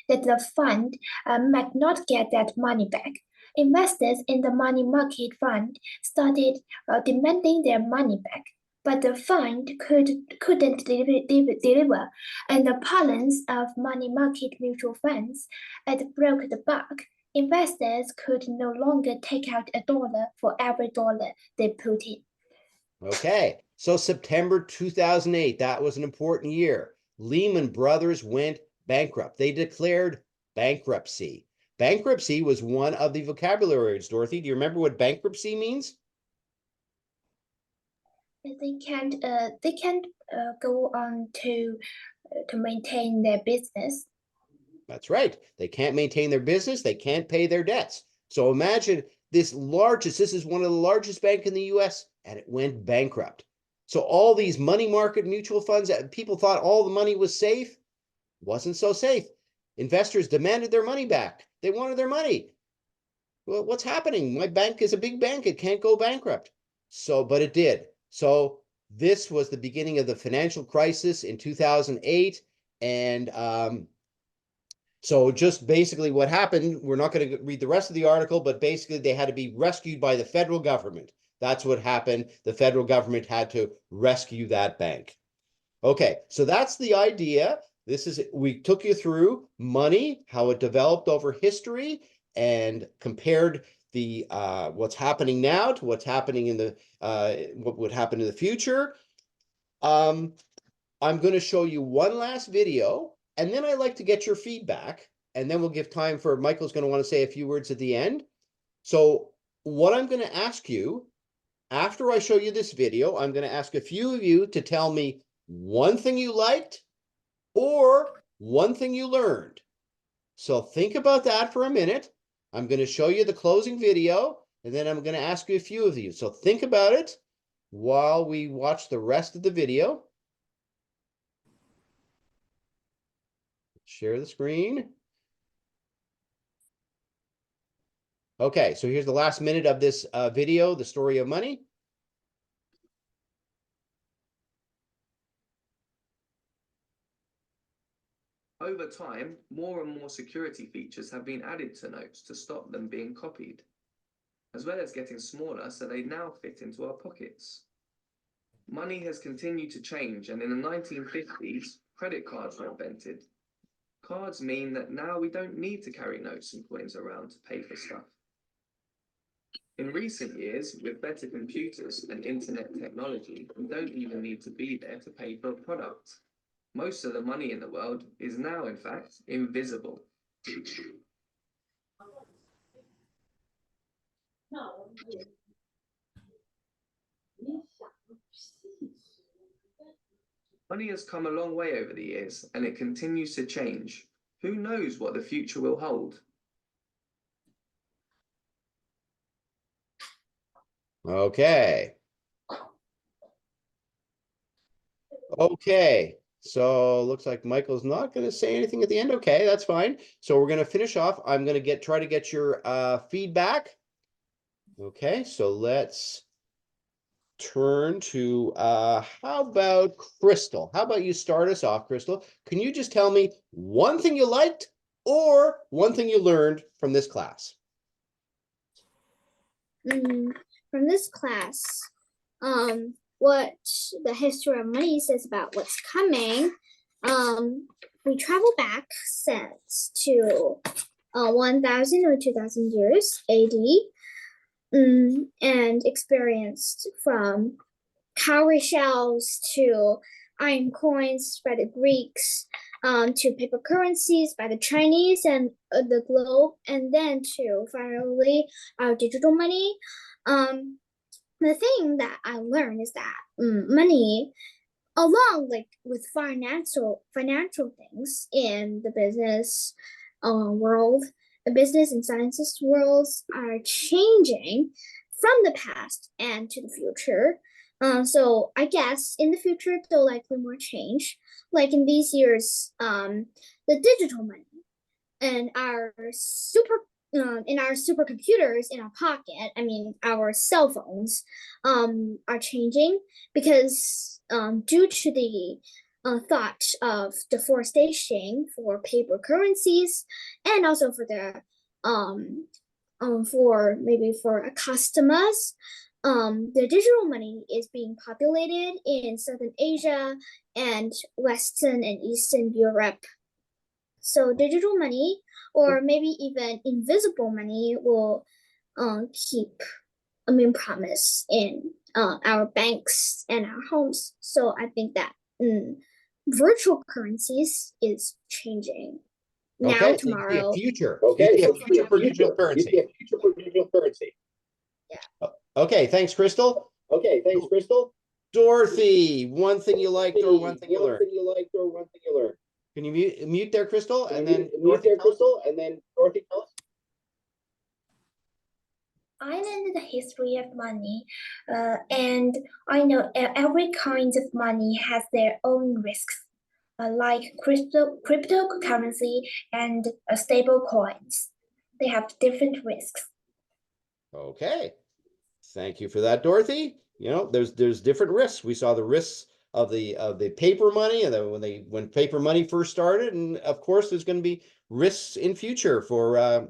that the fund might not get that money back. Investors in the money market fund started demanding their money back, but the fund couldn't deliver, and the balance of money market mutual funds had broke the buck. Investors could no longer take out a dollar for every dollar they put in. Okay, so September 2008, that was an important year. Lehman Brothers went bankrupt. They declared bankruptcy. Bankruptcy was one of the vocabulary words. Dorothy, do you remember what bankruptcy means? They can't go on to maintain their business. That's right. They can't maintain their business. They can't pay their debts. So imagine this is one of the largest banks in the US, and it went bankrupt. So all these money market mutual funds, people thought all the money was safe. Wasn't so safe. Investors demanded their money back. They wanted their money. Well, what's happening? My bank is a big bank. It can't go bankrupt. But it did. So this was the beginning of the financial crisis in 2008. And so just basically what happened, we're not going to read the rest of the article, but basically they had to be rescued by the federal government. That's what happened. The federal government had to rescue that bank. Okay, so that's the idea. We took you through money, how it developed over history, and compared the what's happening now to what's happening in the what would happen in the future. I'm going to show you one last video, and then I'd like to get your feedback, and then we'll give time for Michael's going to want to say a few words at the end. So what I'm going to ask you, after I show you this video, I'm going to ask a few of you to tell me one thing you liked or one thing you learned. So think about that for a minute. I'm going to show you the closing video, and then I'm going to ask you a few of you. So think about it while we watch the rest of the video. Share the screen. Okay, so here's the last minute of this video, The Story of Money. Over time, more and more security features have been added to notes to stop them being copied, as well as getting smaller so they now fit into our pockets. Money has continued to change, and in the 1950s, credit cards were invented. Cards mean that now we don't need to carry notes and coins around to pay for stuff. In recent years, with better computers and internet technology, we don't even need to be there to pay for a product. Most of the money in the world is now, in fact, invisible. Money has come a long way over the years, and it continues to change. Who knows what the future will hold? Okay. Okay. So looks like Michael's not going to say anything at the end. Okay, that's fine. So we're going to finish off. I'm going to try to get your feedback. Okay, so let's turn to how about Crystal? How about you start us off, Crystal? Can you just tell me one thing you liked or one thing you learned from this class? From this class, what the history of money says about what's coming. We travel back since to 1,000 or 2,000 years AD, and experienced from cowrie shells to iron coins by the Greeks, to paper currencies by the Chinese and the globe, and then to finally our digital money. The thing that I learned is that money, along with financial things in the business world, the business and sciences worlds are changing from the past and to the future. So I guess in the future there'll likely more change. Like in these years, the digital money and our supercomputers in our pocket, I mean our cell phones, are changing because due to the thought of deforestation for paper currencies, and also for the for customers, the digital money is being populated in Southern Asia and Western and Eastern Europe. So digital money, or maybe even invisible money, will keep a main promise in our banks and our homes. So I think that virtual currencies is changing now, Okay, so you see a tomorrow. future. Okay, You see a so future for digital currency. Yeah. Okay, thanks, Crystal. Dorothy, one thing you liked or one thing you learned. Can you mute there, Crystal? And then Dorothy, tell us. I learned the history of money, and I know every kind of money has their own risks, like cryptocurrency and stable coins. They have different risks. Okay, thank you for that, Dorothy. You know, there's different risks. We saw the risks of the paper money, and then when paper money first started, and of course there's going to be risks in future for a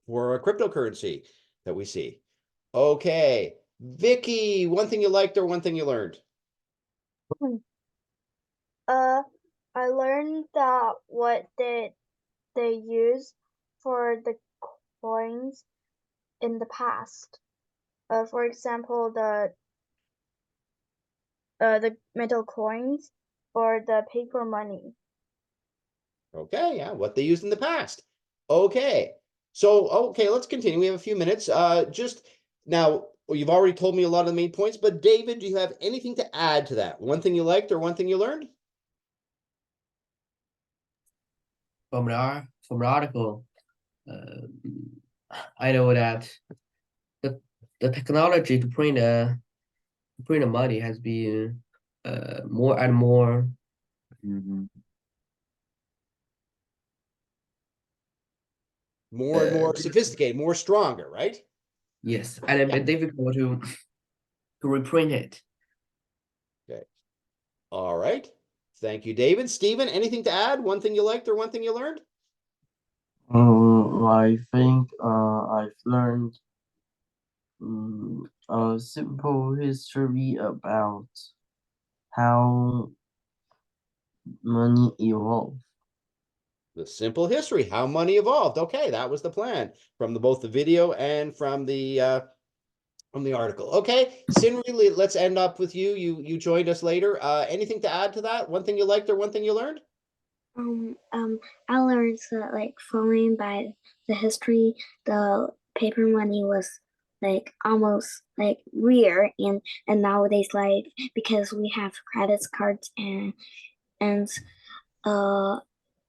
cryptocurrency that we see. Okay, Vicky, one thing you liked or one thing you learned. I learned that what they use for the coins in the past. For example, the metal coins or the paper money. Okay, yeah, what they used in the past. Okay, so let's continue. We have a few minutes. Just now, you've already told me a lot of the main points, but David, do you have anything to add to that? One thing you liked or one thing you learned? From the article, I know that the technology to print the money has been more and more more and more sophisticated, more stronger, right? Yes, and a bit difficult to reprint it. Okay. All right. Thank you, David. Stephen, anything to add? One thing you liked or one thing you learned? I think I've learned a simple history about how money evolved. The simple history, how money evolved. Okay, that was the plan from both the video and from the article. Okay, Sinri, let's end up with you. You joined us later. Anything to add to that? One thing you liked or one thing you learned? I learned that like following by the history, the paper money was like almost like rare and nowadays, like because we have credit cards and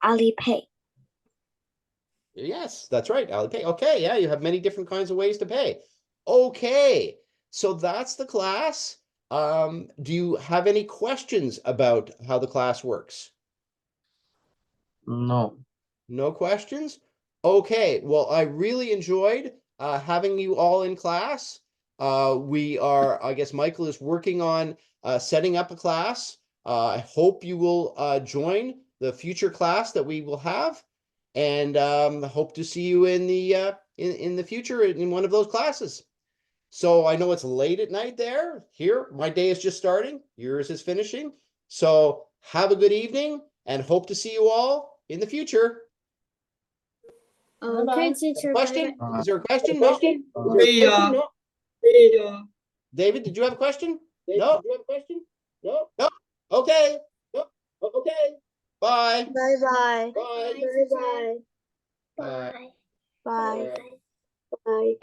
Alipay. Yes, that's right, Alipay. Okay, yeah, you have many different kinds of ways to pay. Okay, so that's the class. Do you have any questions about how the class works? No. No questions? Okay, well, I really enjoyed having you all in class. We are, I guess Michael is working on setting up a class. I hope you will join the future class that we will have, and hope to see you in the future in one of those classes. So I know it's late at night there. Here, my day is just starting. Yours is finishing. So have a good evening and hope to see you all in the future. Okay, teacher. Question? Bye-bye. Is there a question? No? David, did you have a question? No? No? Okay. Bye. Bye-bye. Bye-bye. Bye. Bye. Bye.